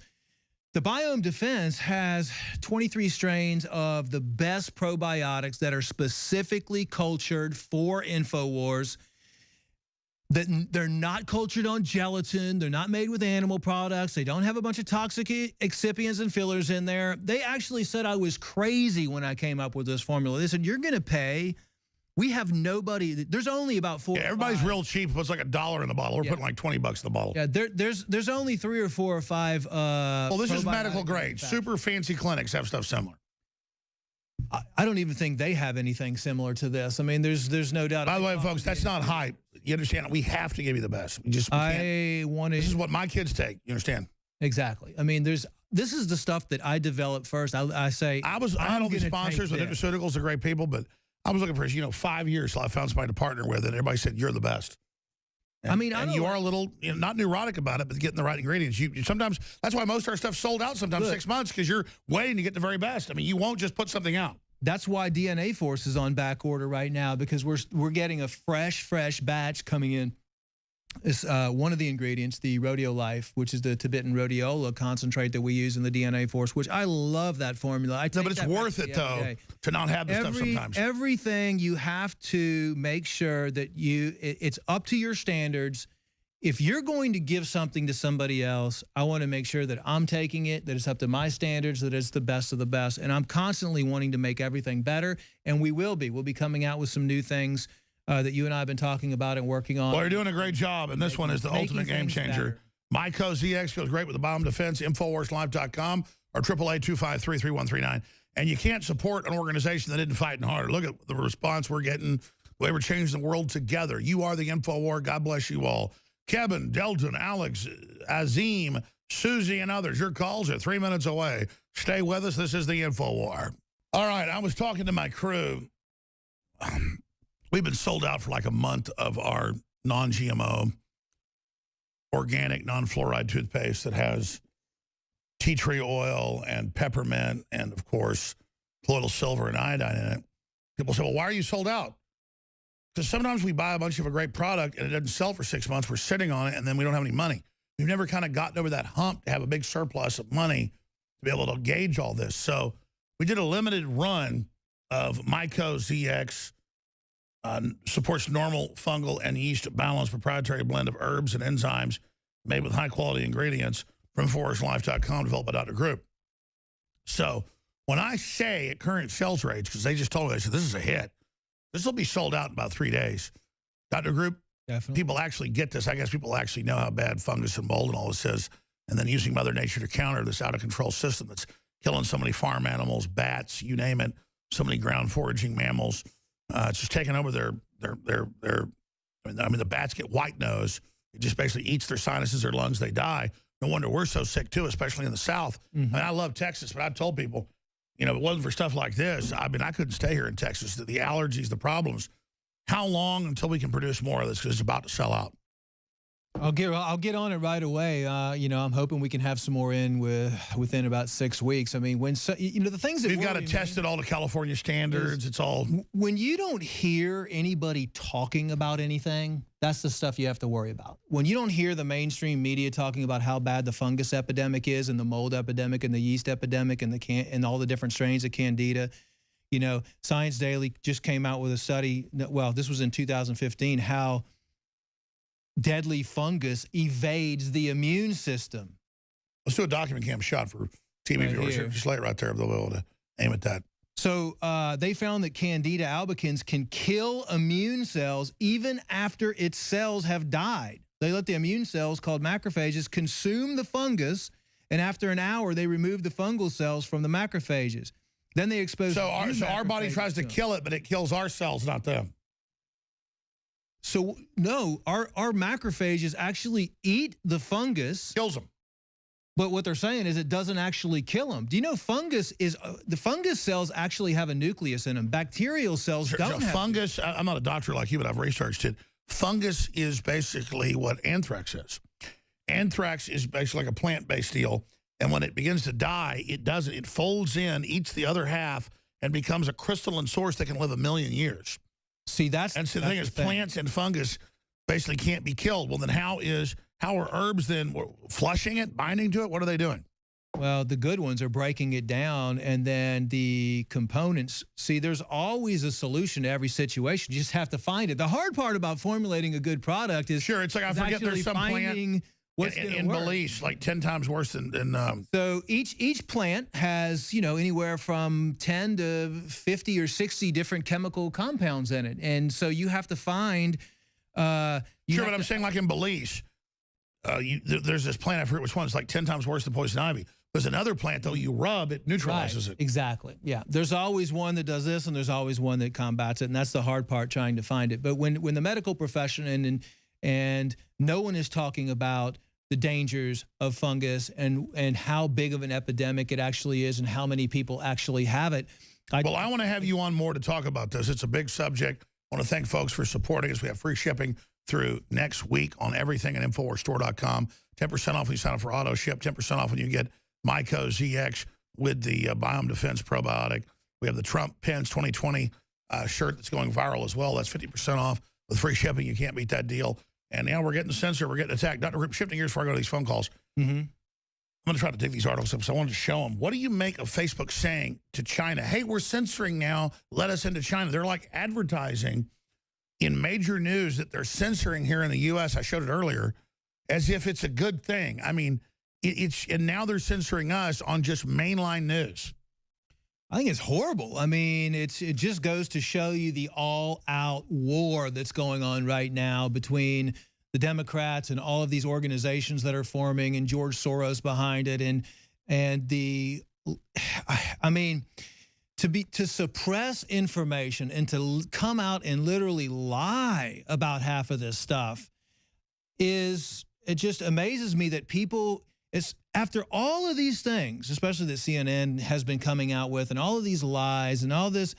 the Biome Defense has 23 strains of the best probiotics that are specifically cultured for InfoWars. That they're not cultured on gelatin. They're not made with animal products. They don't have a bunch of toxic excipients and fillers in there. They actually said I was crazy when I came up with this formula. They said, you're going to pay. We have nobody. There's only about 4 or 5. Everybody's real cheap. It puts like $1 in the bottle. We're putting like $20 in the bottle. Yeah, there's only 3 or 4 or 5. Well, this is medical grade. Super fancy clinics have stuff similar. I don't even think they have anything similar to this. I mean, there's no doubt. By the way, folks, that's not hype. You understand? We have to give you the best. We just This is what my kids take. You understand? Exactly. I mean, this is the stuff that I developed first. I had all these sponsors with nutraceuticals. They're great people, but I was looking for 5 years till I found somebody to partner with, and everybody said you're the best. And, I mean, you are a little not neurotic about it, but getting the right ingredients. You sometimes that's why most of our stuff sold out sometimes 6 months because you're waiting to get the very best. I mean, you won't just put something out. That's why DNA Force is on back order right now because we're getting a fresh batch coming in. It's one of the ingredients, the Rodeo Life, which is the Tibetan rhodiola concentrate that we use in the DNA Force, which I love that formula. No, but it's worth it, though, to not have this stuff sometimes. Everything you have to make sure that it's up to your standards. If you're going to give something to somebody else, I want to make sure that I'm taking it, that it's up to my standards, that it's the best of the best. And I'm constantly wanting to make everything better, and we will be. We'll be coming out with some new things that you and I have been talking about and working on. Well, you're doing a great job, and this one is the ultimate game changer. Myco ZX goes great with the Biome Defense, InfoWarsLife.com, or 888-253-3139. And you can't support an organization that isn't fighting hard. Look at the response we're getting. The way we're changing the world together. You are the InfoWar. God bless you all. Kevin, Delton, Alex, Azim, Susie, and others. Your calls are 3 minutes away. Stay with us. This is the InfoWar. All right, I was talking to my crew. We've been sold out for like a month of our non-GMO, organic, non-fluoride toothpaste that has tea tree oil and peppermint and, of course, colloidal silver and iodine in it. People say, well, why are you sold out? Because sometimes we buy a bunch of a great product and it doesn't sell for 6 months. We're sitting on it and then we don't have any money. We've never kind of gotten over that hump to have a big surplus of money to be able to gauge all this. So we did a limited run of Myco ZX, supports normal fungal and yeast balance, proprietary blend of herbs and enzymes made with high-quality ingredients from InfoWarsLife.com, developed by Dr. Group. So when I say at current sales rates, because they just told me, they said, this is a hit. This will be sold out in about 3 days. Dr. Group, definitely. People actually get this. I guess people actually know how bad fungus and mold and all this is, and then using Mother Nature to counter this out-of-control system that's killing so many farm animals, bats, you name it, so many ground-foraging mammals. It's just taking over their I mean, the bats get white nose. It just basically eats their sinuses, their lungs, they die. No wonder we're so sick, too, especially in the South. I mean, I love Texas, but I've told people, if it wasn't for stuff like this, I mean, I couldn't stay here in Texas. The allergies, the problems. How long until we can produce more of this? Because it's about to sell out. I'll get on it right away. I'm hoping we can have some more in within about 6 weeks. I mean, the things that we've got to test it all to California standards. It's all when you don't hear anybody talking about anything, that's the stuff you have to worry about. When you don't hear the mainstream media talking about how bad the fungus epidemic is, and the mold epidemic, and the yeast epidemic, and and all the different strains of Candida. You know, Science Daily just came out with a study, well, this was in 2015, how deadly fungus evades the immune system. Let's do a document cam shot for TV Right viewers. here. Just lay it right there. They'll be able to aim at that. So they found that Candida albicans can kill immune cells even after its cells have died. They let the immune cells, called macrophages, consume the fungus, and after an hour, they remove the fungal cells from the macrophages. Then they expose. So our body tries to kill it, but it kills our cells, not them. So no, our macrophages actually eat the fungus. Kills them. But what they're saying is it doesn't actually kill them. Do you know fungus is the fungus cells actually have a nucleus in them? Bacterial cells don't have. Fungus, I'm not a doctor like you, but I've researched it. Fungus is basically what anthrax is. Anthrax is basically like a plant-based deal. And when it begins to die, it folds in, eats the other half, and becomes a crystalline source that can live 1 million years. See, the thing is, plants and fungus basically can't be killed. Well, then how are herbs then flushing it, binding to it? What are they doing? Well, the good ones are breaking it down, and then the components. See, there's always a solution to every situation. You just have to find it. The hard part about formulating a good product is it's like I forget there's some plant in Belize, like 10 times worse than. So each plant has, you know, anywhere from 10 to 50 or 60 different chemical compounds in it, and so you have to find. But I'm saying, like in Belize, there's this plant, I forget which one, it's like 10 times worse than poison ivy. There's another plant, though, you rub, it neutralizes it. Exactly, yeah. There's always one that does this, and there's always one that combats it, and that's the hard part, trying to find it. But when the medical profession and no one is talking about the dangers of fungus and how big of an epidemic it actually is and how many people actually have it. I want to have you on more to talk about this. It's a big subject. I want to thank folks for supporting us. We have free shipping through next week on everything at InfoWarsStore.com. 10% off when you sign up for auto ship. 10% off when you get Myco ZX with the Biome Defense Probiotic. We have the Trump Pence 2020 shirt that's going viral as well. That's 50% off with free shipping. You can't beat that deal. And now we're getting censored. We're getting attacked. Dr. Rip, shifting gears before I go to these phone calls. I'm going to try to dig these articles up, so I wanted to show them. What do you make of Facebook saying to China, hey, we're censoring now, let us into China? They're like advertising in major news that they're censoring here in the U.S., I showed it earlier, as if it's a good thing. I mean, and now they're censoring us on just mainline news. I think it's horrible. I mean, it just goes to show you the all-out war that's going on right now between the Democrats and all of these organizations that are forming, and George Soros behind it, and I mean, to suppress information and to come out and literally lie about half of this stuff it just amazes me that people. It's after all of these things, especially that CNN has been coming out with, and all of these lies and all this,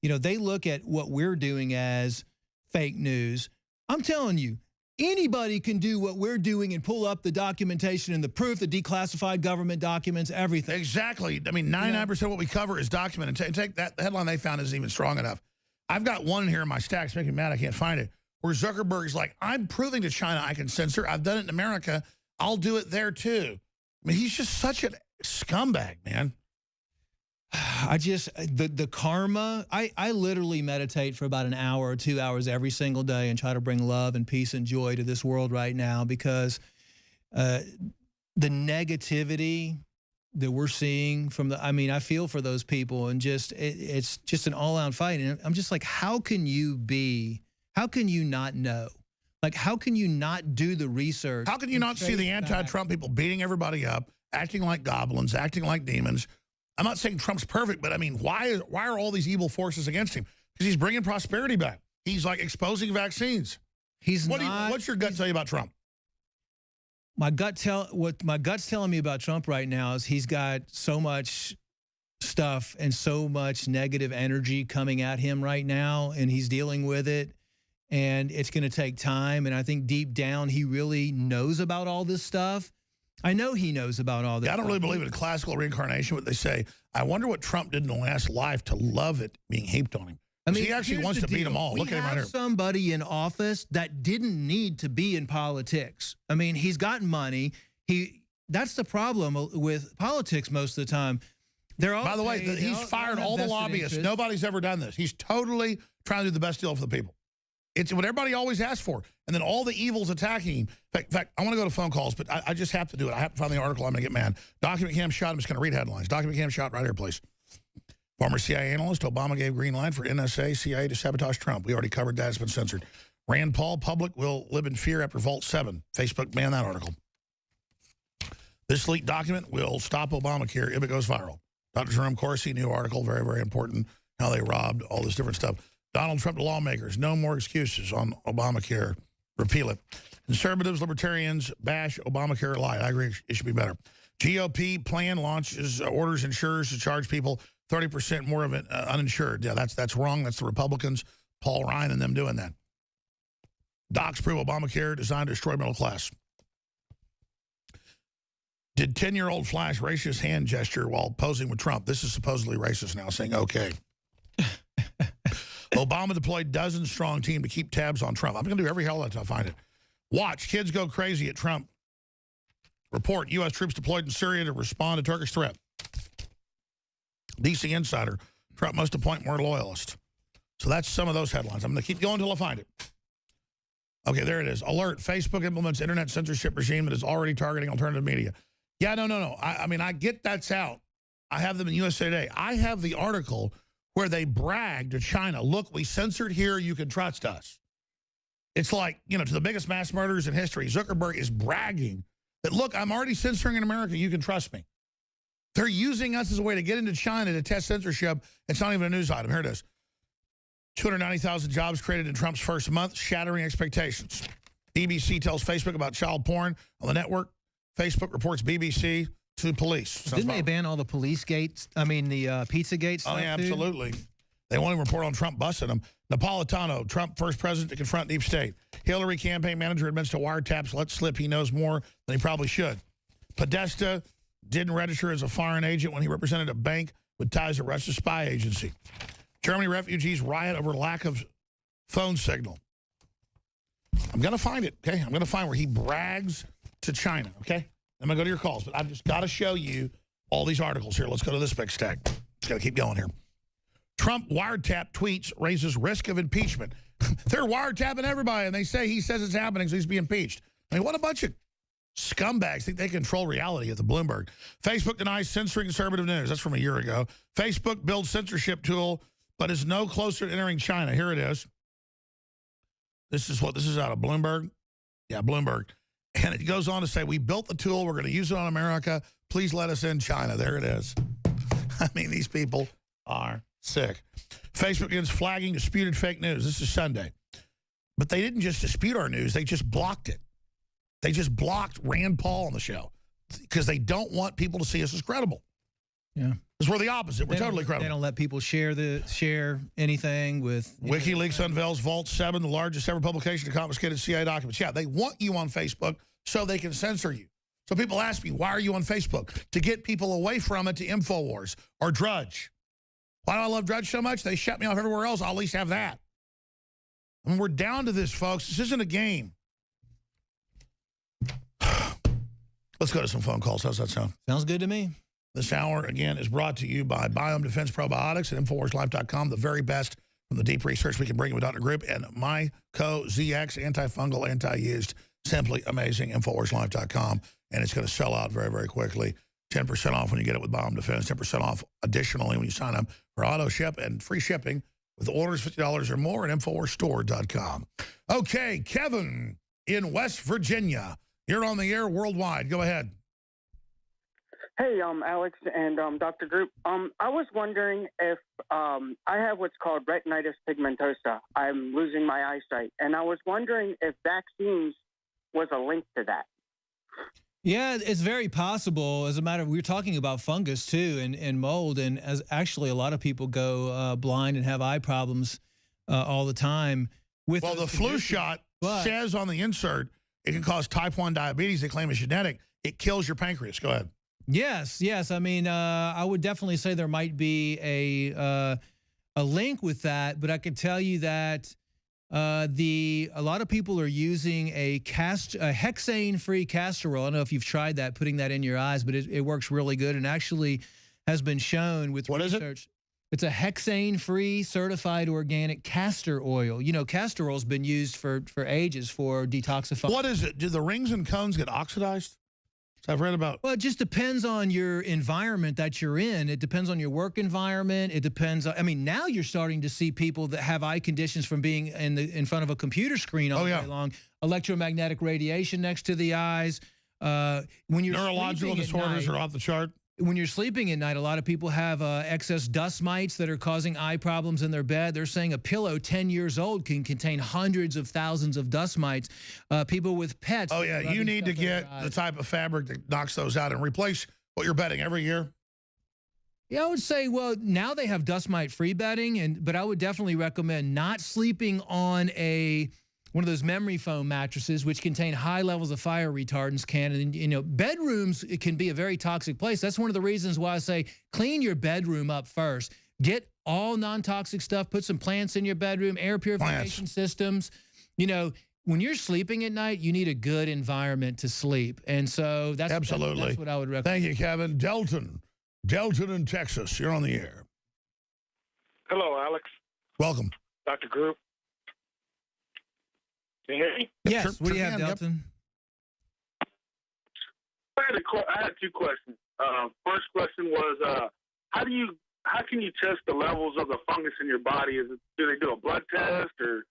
you know, they look at what we're doing as fake news. I'm telling you, anybody can do what we're doing and pull up the documentation and the proof, the declassified government documents, everything. Exactly. I mean, 99% of what we cover is documented. And take that, the headline they found isn't even strong enough. I've got one in here in my stacks making me mad I can't find it, where Zuckerberg's like, I'm proving to China I can censor. I've done it in America. I'll do it there, too. I mean, he's just such a scumbag, man. The karma, I literally meditate for about an hour or 2 hours every single day and try to bring love and peace and joy to this world right now, because the negativity that we're seeing from I feel for those people, and it's just an all-out fight. And I'm just like, how can you not know? Like, how can you not do the research? How can you not see the anti-Trump people beating everybody up, acting like goblins, acting like demons? I'm not saying Trump's perfect, but I mean, why are all these evil forces against him? Because he's bringing prosperity back. He's like exposing vaccines. What's your gut tell you about Trump? What my gut's telling me about Trump right now is he's got so much stuff and so much negative energy coming at him right now, and he's dealing with it. And it's going to take time. And I think deep down, he really knows about all this stuff. I know he knows about all this. I don't really believe in classical reincarnation, what they say. I wonder what Trump did in the last life to love it being heaped on him. I mean, he actually wants to beat them all. Look at him right here. Somebody in office that didn't need to be in politics. I mean, he's got money. That's the problem with politics most of the time. They're all By the way, paid. he's fired all the lobbyists. Nobody's ever done this. He's totally trying to do the best deal for the people. It's what everybody always asks for. And then all the evils attacking him. In fact, I want to go to phone calls, but I just have to do it. I have to find the article. I'm going to get mad. Document Cam shot. I'm just going to read headlines. Document Cam shot right here, please. Former CIA analyst, Obama gave green light for NSA, CIA to sabotage Trump. We already covered that. It's been censored. Rand Paul, public will live in fear after Vault 7. Facebook banned that article. This leaked document will stop Obamacare if it goes viral. Dr. Jerome Corsi, new article, very, very important. How they robbed, all this different stuff. Donald Trump to lawmakers, no more excuses on Obamacare. Repeal it. Conservatives, libertarians bash Obamacare light. I agree, it should be better. GOP plan launches, orders insurers to charge people 30% more of it uninsured. Yeah, that's wrong. That's the Republicans, Paul Ryan and them doing that. Docs prove Obamacare designed to destroy middle class. Did 10-year-old flash racist hand gesture while posing with Trump? This is supposedly racist now, saying okay. Obama deployed dozen-strong team to keep tabs on Trump. I'm going to do every hell until I find it. Watch, kids go crazy at Trump. Report, U.S. troops deployed in Syria to respond to Turkish threat. DC Insider, Trump must appoint more loyalists. So that's some of those headlines. I'm going to keep going until I find it. Okay, there it is. Alert, Facebook implements internet censorship regime that is already targeting alternative media. Yeah, no. I mean, I get that's out. I have them in USA Today. I have the article where they brag to China, look, we censored here, you can trust us. It's like, you know, to the biggest mass murderers in history, Zuckerberg is bragging that, look, I'm already censoring in America, you can trust me. They're using us as a way to get into China to test censorship. It's not even a news item. Here it is. 290,000 jobs created in Trump's first month, shattering expectations. BBC tells Facebook about child porn on the network. Facebook reports BBC to police. Didn't they ban all the police gates? I mean, the pizza gates? Oh, yeah, absolutely. They won't even report on Trump busting them. Napolitano, Trump first president to confront deep state. Hillary campaign manager admits to wiretaps, let slip he knows more than he probably should. Podesta didn't register as a foreign agent when he represented a bank with ties to Russia's spy agency. Germany refugees riot over lack of phone signal. I'm going to find it, okay? I'm going to find where he brags to China, okay? I'm going to go to your calls, but I've just got to show you all these articles here. Let's go to this big stack. Just got to keep going here. Trump wiretap tweets raises risk of impeachment. They're wiretapping everybody, and they say he says it's happening, so he's being impeached. I mean, what a bunch of scumbags think they control reality at the Bloomberg. Facebook denies censoring conservative news. That's from a year ago. Facebook builds censorship tool, but is no closer to entering China. Here it is. This is out of Bloomberg. Yeah, Bloomberg. And it goes on to say, we built the tool. We're going to use it on America. Please let us in China. There it is. I mean, these people are sick. Facebook begins flagging disputed fake news. This is Sunday. But they didn't just dispute our news. They just blocked it. They just blocked Rand Paul on the show because they don't want people to see us as credible. Yeah. Because we're the opposite. We're totally credible. They don't let people share anything with... WikiLeaks unveils Vault 7, the largest ever publication of confiscated CIA documents. Yeah, they want you on Facebook so they can censor you. So people ask me, why are you on Facebook? To get people away from it to InfoWars or Drudge. Why do I love Drudge so much? They shut me off everywhere else. I'll at least have that. I mean, we're down to this, folks. This isn't a game. Let's go to some phone calls. How's that sound? Sounds good to me. This hour, again, is brought to you by Biome Defense Probiotics and InfoWarsLife.com, the very best from the deep research we can bring you with Dr. Group, and Myco ZX, antifungal, anti-yeast, simply amazing, InfoWarsLife.com, and it's going to sell out very, very quickly. 10% off when you get it with Biome Defense, 10% off additionally when you sign up for auto ship and free shipping with orders $50 or more at InfoWarsStore.com. Okay, Kevin in West Virginia. You're on the air worldwide. Go ahead. Hey, Alex and Dr. Group. I was wondering if I have what's called retinitis pigmentosa. I'm losing my eyesight, and I was wondering if vaccines was a link to that. Yeah, it's very possible. As a matter of, we were talking about fungus too, and mold, and as actually a lot of people go blind and have eye problems all the time. With the flu shot says on the insert it can cause type 1 diabetes. They claim it's genetic. It kills your pancreas. Go ahead. Yes. I mean, I would definitely say there might be a link with that, but I can tell you that a lot of people are using a hexane-free castor oil. I don't know if you've tried that, putting that in your eyes, but it works really good and actually has been shown with What research. is it? It's a hexane-free certified organic castor oil. You know, castor oil's been used for ages for detoxifying. What is it? Do the rings and cones get oxidized? I've read about. Well, it just depends on your environment that you're in. It depends on your work environment. It depends on, I mean, now you're starting to see people that have eye conditions from being in front of a computer screen all day long. Electromagnetic radiation next to the eyes. When you're neurological disorders are off the chart. When you're sleeping at night, a lot of people have excess dust mites that are causing eye problems in their bed. They're saying a pillow 10 years old can contain hundreds of thousands of dust mites. People with pets. Oh, yeah. You need to get the type of fabric that knocks those out and replace what you're bedding every year. Yeah, I would say, well, now they have dust mite-free bedding, but I would definitely recommend not sleeping on one of those memory foam mattresses, which contain high levels of fire retardants. And, you know, bedrooms, it can be a very toxic place. That's one of the reasons why I say clean your bedroom up first. Get all non-toxic stuff. Put some plants in your bedroom, air purification systems. You know, when you're sleeping at night, you need a good environment to sleep. And so that's what I would recommend. Thank you, Kevin. Delton in Texas. You're on the air. Hello, Alex. Welcome. Dr. Group. Can you hear me? Yes, Sure, what do you have, Delton? I had two questions. First question was, how can you test the levels of the fungus in your body? Do they do a blood test or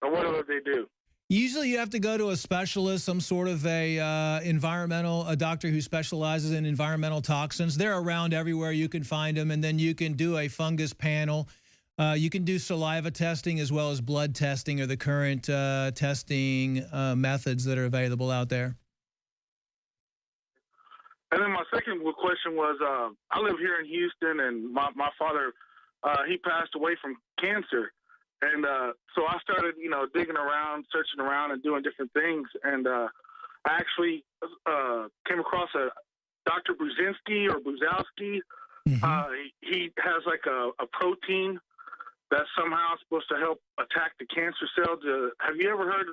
what do they do? Usually you have to go to a specialist, some sort of a doctor who specializes in environmental toxins. They're around everywhere. You can find them, and then you can do a fungus panel. You can do saliva testing as well as blood testing, or the current testing methods that are available out there. And then my second question was, I live here in Houston, and my father, he passed away from cancer. And so I started, you know, digging around, searching around, and doing different things. And I actually came across a Dr. Brzezinski or Buzowski. Mm-hmm. He has like a protein that's somehow supposed to help attack the cancer cells. Have you ever heard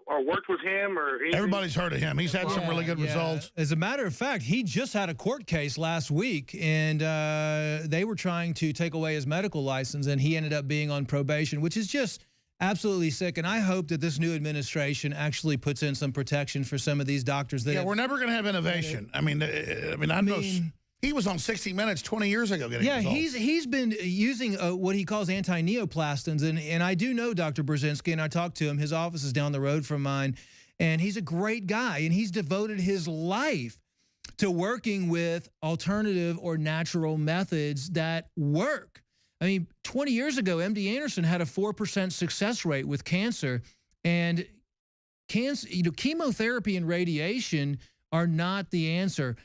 or worked with him or anything? Everybody's heard of him. He's had some really good results. As a matter of fact, he just had a court case last week, and they were trying to take away his medical license, and he ended up being on probation, which is just absolutely sick. And I hope that this new administration actually puts in some protection for some of these doctors. That we're never going to have innovation. I mean, he was on 60 Minutes 20 years ago getting results. He's been using what he calls anti-neoplastons, and I do know Dr. Brzezinski, and I talked to him. His office is down the road from mine, and he's a great guy, and he's devoted his life to working with alternative or natural methods that work. I mean, 20 years ago, MD Anderson had a 4% success rate with cancer, and chemotherapy and radiation are not the answer.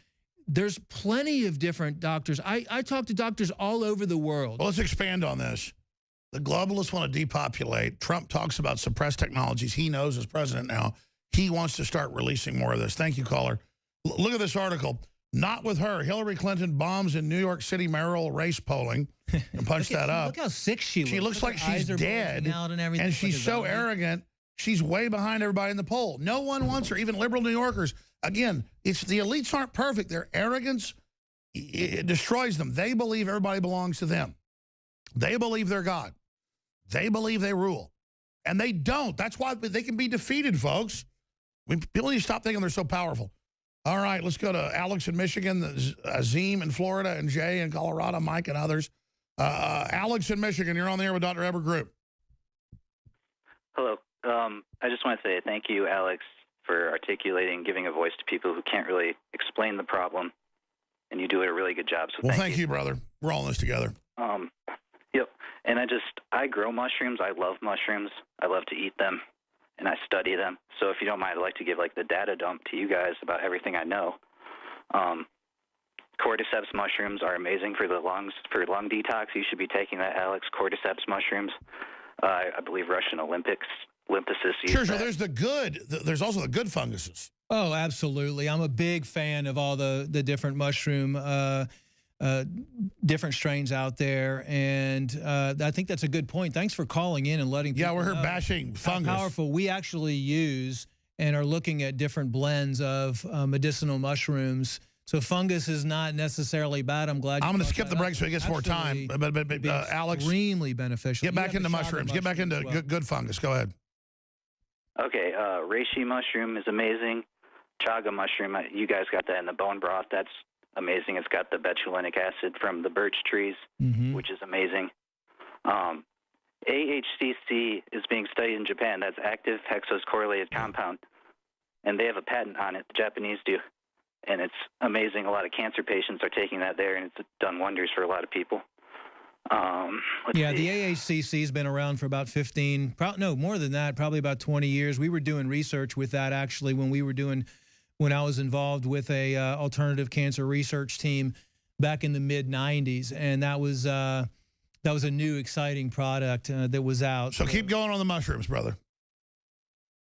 There's plenty of different doctors. I talk to doctors all over the world. Well, let's expand on this. The globalists want to depopulate. Trump talks about suppressed technologies. He knows as president now. He wants to start releasing more of this. Thank you, caller. Look at this article. Not with her. Hillary Clinton bombs in New York City mayoral race polling. And punch that up. Look how sick she looks. She looks like she's dead. And she's so arrogant. She's way behind everybody in the poll. No one wants her, even liberal New Yorkers. Again, it's the elites aren't perfect. Their arrogance, it destroys them. They believe everybody belongs to them. They believe they're God. They believe they rule. And they don't. That's why they can be defeated, folks. People need to stop thinking they're so powerful. All right, let's go to Alex in Michigan, Azim in Florida, and Jay in Colorado, Mike and others. Alex in Michigan, you're on the air with Dr. Eber Group. Hello. I just want to say thank you, Alex, for articulating, giving a voice to people who can't really explain the problem, and you do a really good job. So well, thank you, brother. We're all in this together. Yep. And I grow mushrooms. I love mushrooms. I love to eat them, and I study them. So if you don't mind, I'd like to give like the data dump to you guys about everything I know. Cordyceps mushrooms are amazing for the lungs, for lung detox. You should be taking that, Alex. Cordyceps mushrooms. I believe Russian Olympics. Sure, there's the good. There's also the good funguses. Oh, absolutely. I'm a big fan of all the different mushroom, different strains out there. And I think that's a good point. Thanks for calling in and letting people know. Yeah, we're here bashing fungus. How powerful. We actually use and are looking at different blends of medicinal mushrooms So fungus is not necessarily bad. I'm glad. I'm going to skip the break so he gets more time. But Alex, extremely beneficial. Get back into mushrooms. Get back into good fungus. Go ahead. Okay, reishi mushroom is amazing. Chaga mushroom, you guys got that in the bone broth. That's amazing. It's got the betulinic acid from the birch trees, which is amazing. AHCC is being studied in Japan. That's active hexose correlated compound. And they have a patent on it. The Japanese do. And it's amazing. A lot of cancer patients are taking that there, and it's done wonders for a lot of people. Yeah, the AHCC has been around for about 15, no, more than that, probably about 20 years. We were doing research with that, actually, when I was involved with a alternative cancer research team back in the mid-'90s, and that was a new, exciting product that was out. So keep going on the mushrooms, brother.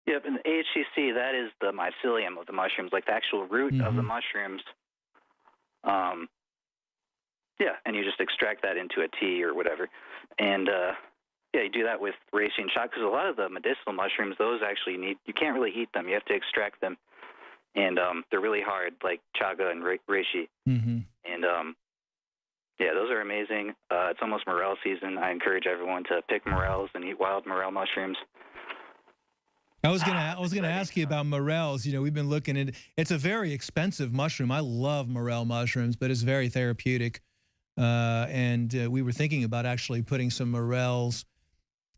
Yep, and the AHCC, that is the mycelium of the mushrooms, like the actual root of the mushrooms. Yeah, and you just extract that into a tea or whatever. And, yeah, you do that with reishi and chaga, because a lot of the medicinal mushrooms, those actually you can't really eat them. You have to extract them. And they're really hard, like chaga and reishi. And, yeah, those are amazing. It's almost morel season. I encourage everyone to pick morels and eat wild morel mushrooms. I was gonna ask you about morels. You know, we've been looking at it's a very expensive mushroom. I love morel mushrooms, but it's very therapeutic. And we were thinking about actually putting some morels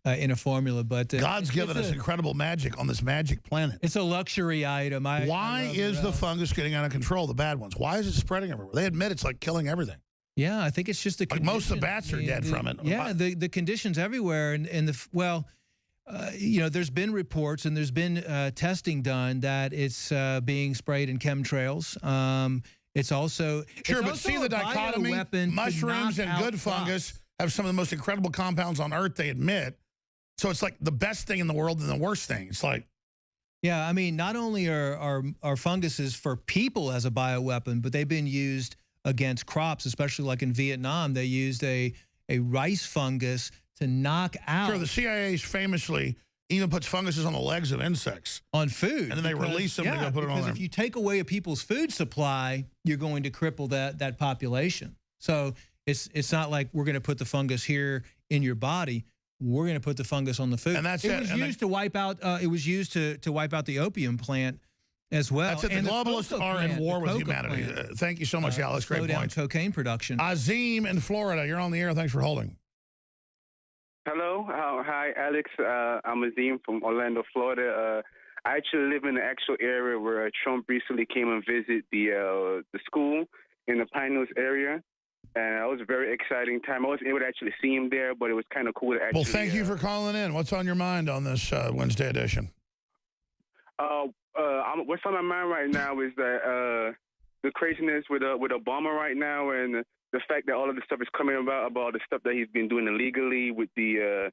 in a formula, but God's given us incredible magic on this magic planet. It's a luxury item. Why is the fungus getting out of control? The bad ones. Why is it spreading everywhere? They admit it's like killing everything. Yeah, I think it's just the conditions. Most of the bats are dead from it. Yeah, the conditions everywhere, you know, there's been reports and there's been testing done that it's being sprayed in chemtrails. It's also but see the dichotomy. Mushrooms and good fungus have some of the most incredible compounds on Earth. They admit, so it's like the best thing in the world and the worst thing. It's like, yeah, I mean, not only are funguses for people as a bioweapon, but they've been used against crops, especially like in Vietnam. They used a rice fungus to knock out. Sure, the CIA famously even puts funguses on the legs of insects. On food. And then they release them to go put it on there. Because if you take away a people's food supply, you're going to cripple that population. So it's not like we're going to put the fungus here in your body. We're going to put the fungus on the food. And that's it. Was used to wipe out. It was used to wipe out the opium plant as well. That's it. The globalists are in war with humanity. Thank you so much, Alex. Great point. Cocaine production. Azim in Florida. You're on the air. Thanks for holding. Hello. Hi, Alex. I'm Azim from Orlando, Florida. I actually live in the actual area where Trump recently came and visited the school in the Pine Hills area. And it was a very exciting time. I wasn't able to actually see him there, but it was kind of cool to actually... Well, thank you for calling in. What's on your mind on this Wednesday edition? What's on my mind right now is that the craziness with Obama right now, and the fact that all of this stuff is coming about the stuff that he's been doing illegally with the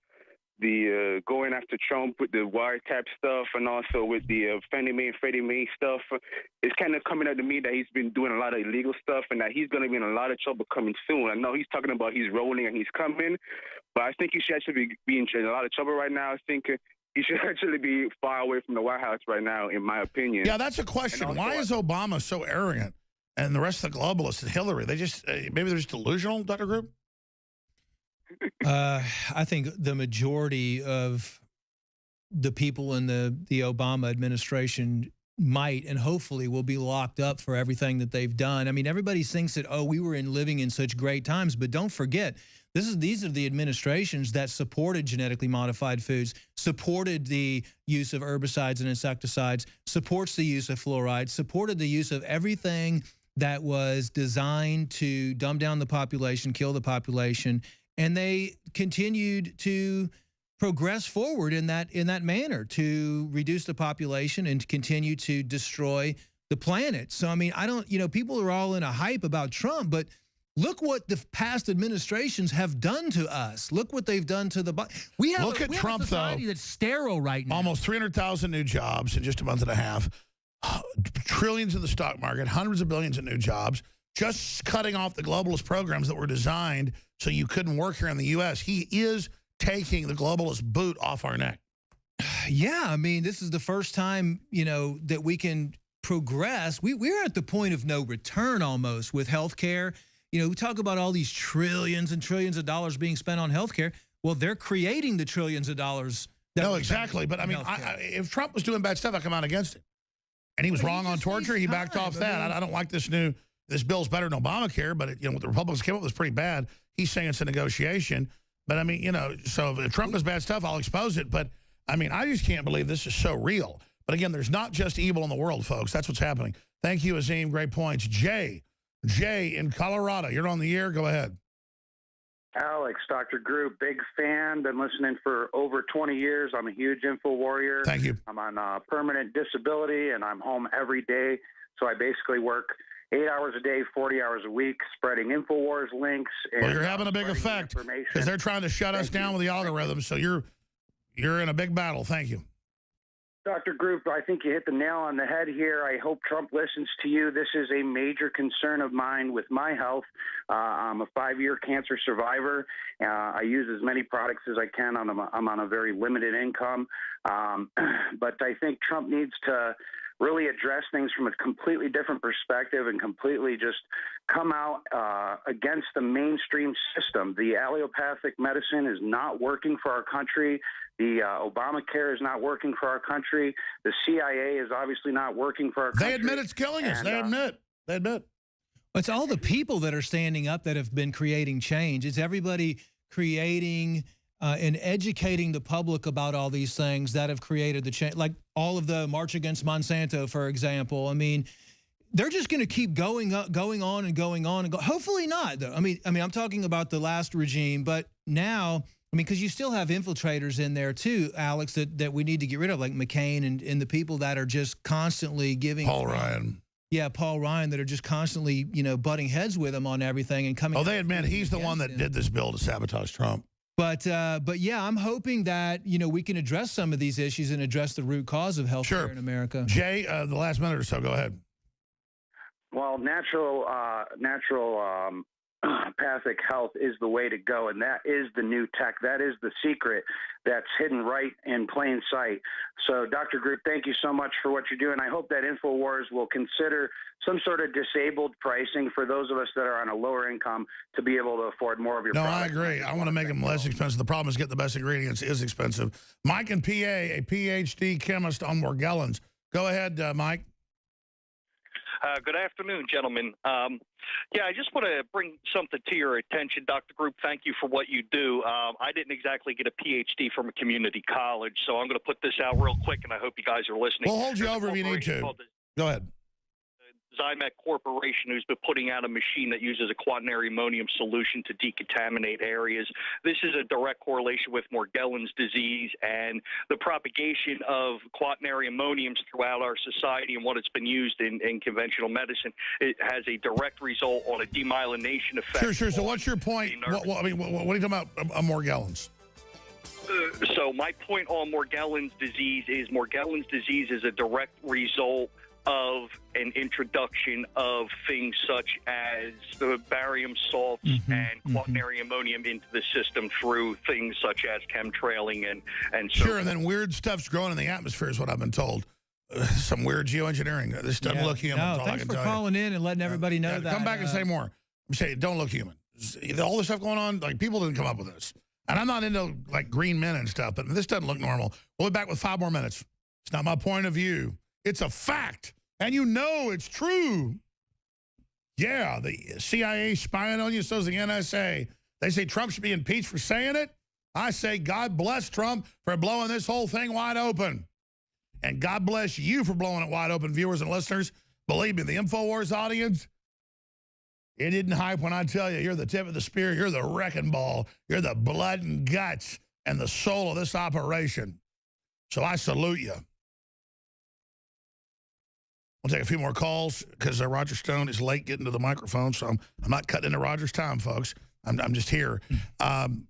going after Trump with the wiretap stuff, and also with the Fannie Mae and Freddie Mae stuff. It's kind of coming out to me that he's been doing a lot of illegal stuff, and that he's going to be in a lot of trouble coming soon. I know he's talking about he's rolling and he's coming, but I think he should actually be in a lot of trouble right now. I think he should actually be far away from the White House right now, in my opinion. Yeah, that's a question. Why is Obama so arrogant? And the rest of the globalists and Hillary, they just, maybe they're just delusional, Dr. Group? I think the majority of the people in the Obama administration might and hopefully will be locked up for everything that they've done. I mean, everybody thinks that, oh, we were living in such great times, but don't forget, these are the administrations that supported genetically modified foods, supported the use of herbicides and insecticides, supports the use of fluoride, supported the use of everything that was designed to dumb down the population, kill the population, and they continued to progress forward in that manner to reduce the population and to continue to destroy the planet. So, I mean, people are all in a hype about Trump, but look what the past administrations have done to us. Look what they've done to the we have a society that's sterile right now. Almost 300,000 new jobs in just a month and a half, trillions in the stock market, hundreds of billions in new jobs, just cutting off the globalist programs that were designed so you couldn't work here in the U.S. He is taking the globalist boot off our neck. Yeah, I mean, this is the first time, that we can progress. We're at the point of no return almost with healthcare. You know, we talk about all these trillions and trillions of dollars being spent on healthcare. Well, they're creating the trillions of dollars. No, exactly. But I mean, if Trump was doing bad stuff, I come out against him. And he was wrong on torture. He backed off that. I don't like this bill's better than Obamacare, but what the Republicans came up with was pretty bad. He's saying it's a negotiation. But I mean, so if Trump does bad stuff, I'll expose it. But I mean, I just can't believe this is so real. But again, there's not just evil in the world, folks. That's what's happening. Thank you, Azim. Great points. Jay in Colorado. You're on the air. Go ahead. Alex, Dr. Group, big fan. Been listening for over 20 years. I'm a huge info warrior. Thank you. I'm on permanent disability, and I'm home every day. So I basically work 8 hours a day, 40 hours a week, spreading InfoWars links. And, well, you're having a big effect because they're trying to shut us down with the algorithms. So you're in a big battle. Thank you. Dr. Group, I think you hit the nail on the head here. I hope Trump listens to you. This is a major concern of mine with my health. I'm a 5-year cancer survivor. I use as many products as I can. I'm on a very limited income. But I think Trump needs to really address things from a completely different perspective and completely just come out against the mainstream system. The allopathic medicine is not working for our country. The Obamacare is not working for our country. The CIA is obviously not working for our country. They admit it's killing us. They admit. It's all the people that are standing up that have been creating change. It's everybody creating and educating the public about all these things that have created the change. Like all of the March Against Monsanto, for example. I mean, they're just going to keep going on and going on. Hopefully not, though. I mean, I'm talking about the last regime, but now, I mean, because you still have infiltrators in there too, Alex, that we need to get rid of, like McCain and the people that are just constantly giving Paul Ryan. Yeah, Paul Ryan, that are just constantly, butting heads with him on everything and coming. Oh, they admit he's the one that did this bill to sabotage Trump. But yeah, I'm hoping that, we can address some of these issues and address the root cause of health care in America. Jay, the last minute or so, go ahead. Well, natural pathic health is the way to go, and that is the new tech. That is the secret that's hidden right in plain sight. So, Dr. Group, thank you so much for what you're doing. I hope that InfoWars will consider some sort of disabled pricing for those of us that are on a lower income to be able to afford more of your products. I agree. I want to make them less expensive. The problem is getting the best ingredients is expensive. Mike in PA, a PhD chemist on Morgellons. Go ahead, Mike. Good afternoon, gentlemen. Yeah, I just want to bring something to your attention, Dr. Group. Thank you for what you do. I didn't exactly get a PhD from a community college, so I'm going to put this out real quick, and I hope you guys are listening. We'll hold you over if you need to. Go ahead. Zymet Corporation, who's been putting out a machine that uses a quaternary ammonium solution to decontaminate areas. This is a direct correlation with Morgellons disease and the propagation of quaternary ammoniums throughout our society and what it's been used in conventional medicine. It has a direct result on a demyelination effect. Sure. So what's your point? What are you talking about Morgellons? So my point on Morgellons disease is a direct result of an introduction of things such as the barium salts and quaternary ammonium into the system through things such as chemtrailing and so Sure, and then weird stuff's growing in the atmosphere is what I've been told. Some weird geoengineering. This doesn't look human. No, thanks for calling in and letting everybody know that. Come back and say more. Say, don't look human. All this stuff going on, like people didn't come up with this. And I'm not into like green men and stuff, but this doesn't look normal. We'll be back with 5 more minutes. It's not my point of view. It's a fact. And you know it's true. Yeah, the CIA spying on you, so's the NSA. They say Trump should be impeached for saying it. I say God bless Trump for blowing this whole thing wide open. And God bless you for blowing it wide open, viewers and listeners. Believe me, the InfoWars audience, it isn't hype when I tell you you're the tip of the spear, you're the wrecking ball, you're the blood and guts and the soul of this operation. So I salute you. We'll take a few more calls because Roger Stone is late getting to the microphone, so I'm not cutting into Roger's time, folks. I'm just here. You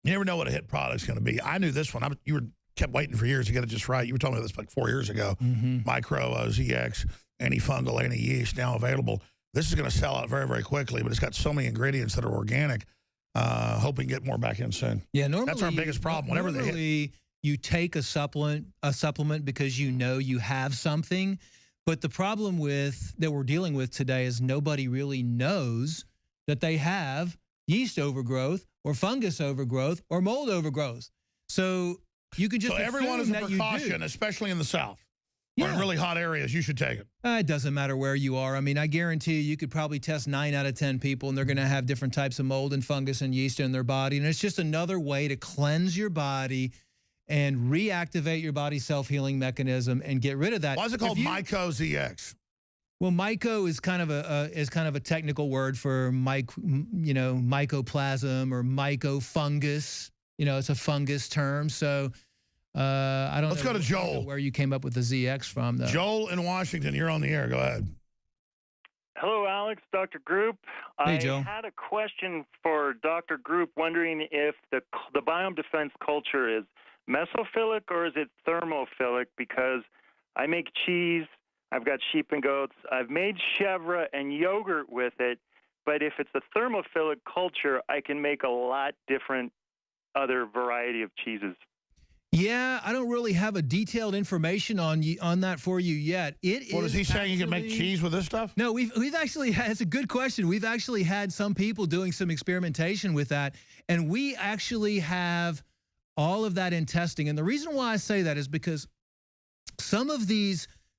never know what a hit product's going to be. I knew this one. You kept waiting for years to get it just right. You were telling me this like 4 years ago. Micro ZX, antifungal, anti-yeast, now available. This is going to sell out very, very quickly, but it's got so many ingredients that are organic. Hoping to get more back in soon. Yeah, normally that's our biggest problem. Whenever they hit. you take a supplement because you know you have something. But the problem that we're dealing with today is nobody really knows that they have yeast overgrowth or fungus overgrowth or mold overgrowth. So you can just everyone is a that precaution, especially in the South. Or in really hot areas, you should take it. It doesn't matter where you are. I mean, I guarantee you could probably test 9 out of 10 people, and they're going to have different types of mold and fungus and yeast in their body. And it's just another way to cleanse your body and reactivate your body's self-healing mechanism and get rid of that. Why is it called Myco ZX? Well, myco is kind of a technical word for mycoplasm or mycofungus. You know, it's a fungus term. So I don't know. Let's go to Joel. Where you came up with the ZX from, though. Joel in Washington, you're on the air. Go ahead. Hello, Alex, Dr. Group. Hey, Joel. I had a question for Dr. Group, wondering if the biome defense culture is mesophilic or is it thermophilic? Because I make cheese, I've got sheep and goats, I've made chèvre and yogurt with it, but if it's a thermophilic culture, I can make a lot different other variety of cheeses. Yeah, I don't really have a detailed information on that for you yet. What is he saying? You can make cheese with this stuff? No, we've actually had, it's a good question. We've actually had some people doing some experimentation with that, and we actually have all of that in testing. And the reason why I say that is because some of the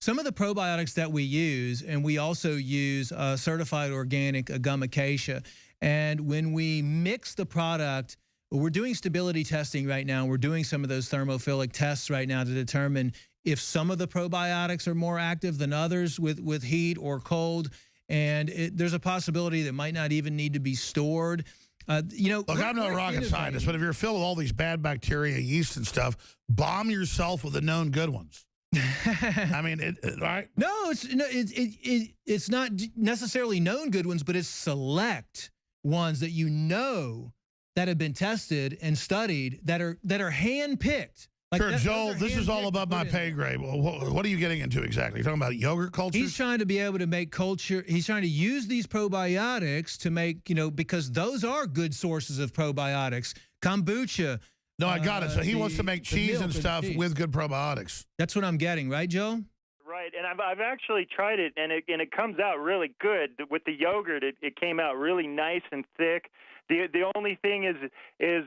probiotics that we use, and we also use certified organic gum acacia, and when we mix the product, we're doing stability testing right now. We're doing some of those thermophilic tests right now to determine if some of the probiotics are more active than others with heat or cold. And there's a possibility that might not even need to be stored. Look, I'm no rocket scientist, but if you're filled with all these bad bacteria, yeast and stuff, bomb yourself with the known good ones. I mean, right? No, it's not necessarily known good ones, but it's select ones that you know that have been tested and studied that are hand-picked. Sure, Joel, this is all above my pay grade. What are you getting into exactly? You're talking about yogurt cultures? He's trying to be able to make culture. He's trying to use these probiotics to make, because those are good sources of probiotics. Kombucha. No, I got it. So he wants to make cheese and stuff with good probiotics. That's what I'm getting, right, Joe? Right, and I've actually tried it, and it comes out really good. With the yogurt, it came out really nice and thick. The only thing is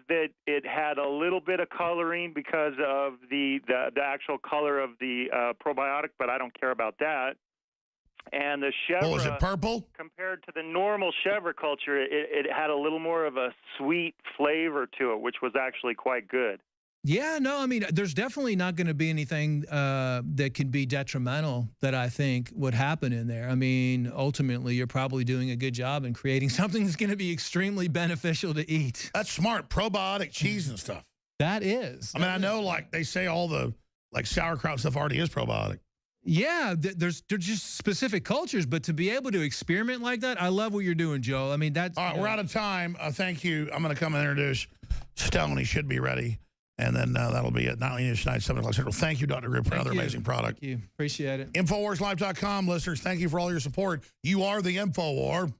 that it had a little bit of coloring because of the actual color of the probiotic, but I don't care about that. And the chèvre, oh, is it purple? Compared to the normal chèvre culture, it had a little more of a sweet flavor to it, which was actually quite good. Yeah, no, I mean, there's definitely not going to be anything that could be detrimental that I think would happen in there. I mean, ultimately, you're probably doing a good job in creating something that's going to be extremely beneficial to eat. That's smart. Probiotic cheese and stuff. That is. I mean, I know, like, they say all the, like, sauerkraut stuff already is probiotic. Yeah, there's just specific cultures, but to be able to experiment like that, I love what you're doing, Joe. I mean, that's... All right, we're out of time. Thank you. I'm going to come and introduce Stone. He should be ready. And then that'll be it. Nightly News tonight, 7 o'clock Central. Thank you, Dr. Group, for another amazing product. Thank you. Appreciate it. InfoWarsLive.com, listeners, thank you for all your support. You are the InfoWar.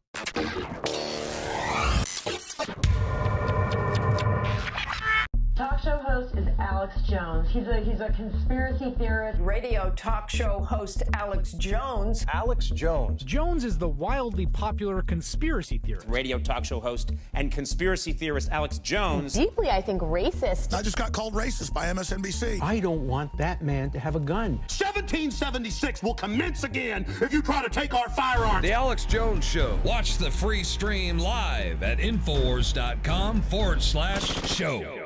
Talk show host is Alex Jones. He's a conspiracy theorist. Radio talk show host Alex Jones. Alex Jones. Jones is the wildly popular conspiracy theorist. Radio talk show host and conspiracy theorist Alex Jones. Deeply, I think, racist. I just got called racist by MSNBC. I don't want that man to have a gun. 1776 will commence again if you try to take our firearms. The Alex Jones Show. Watch the free stream live at Infowars.com/show.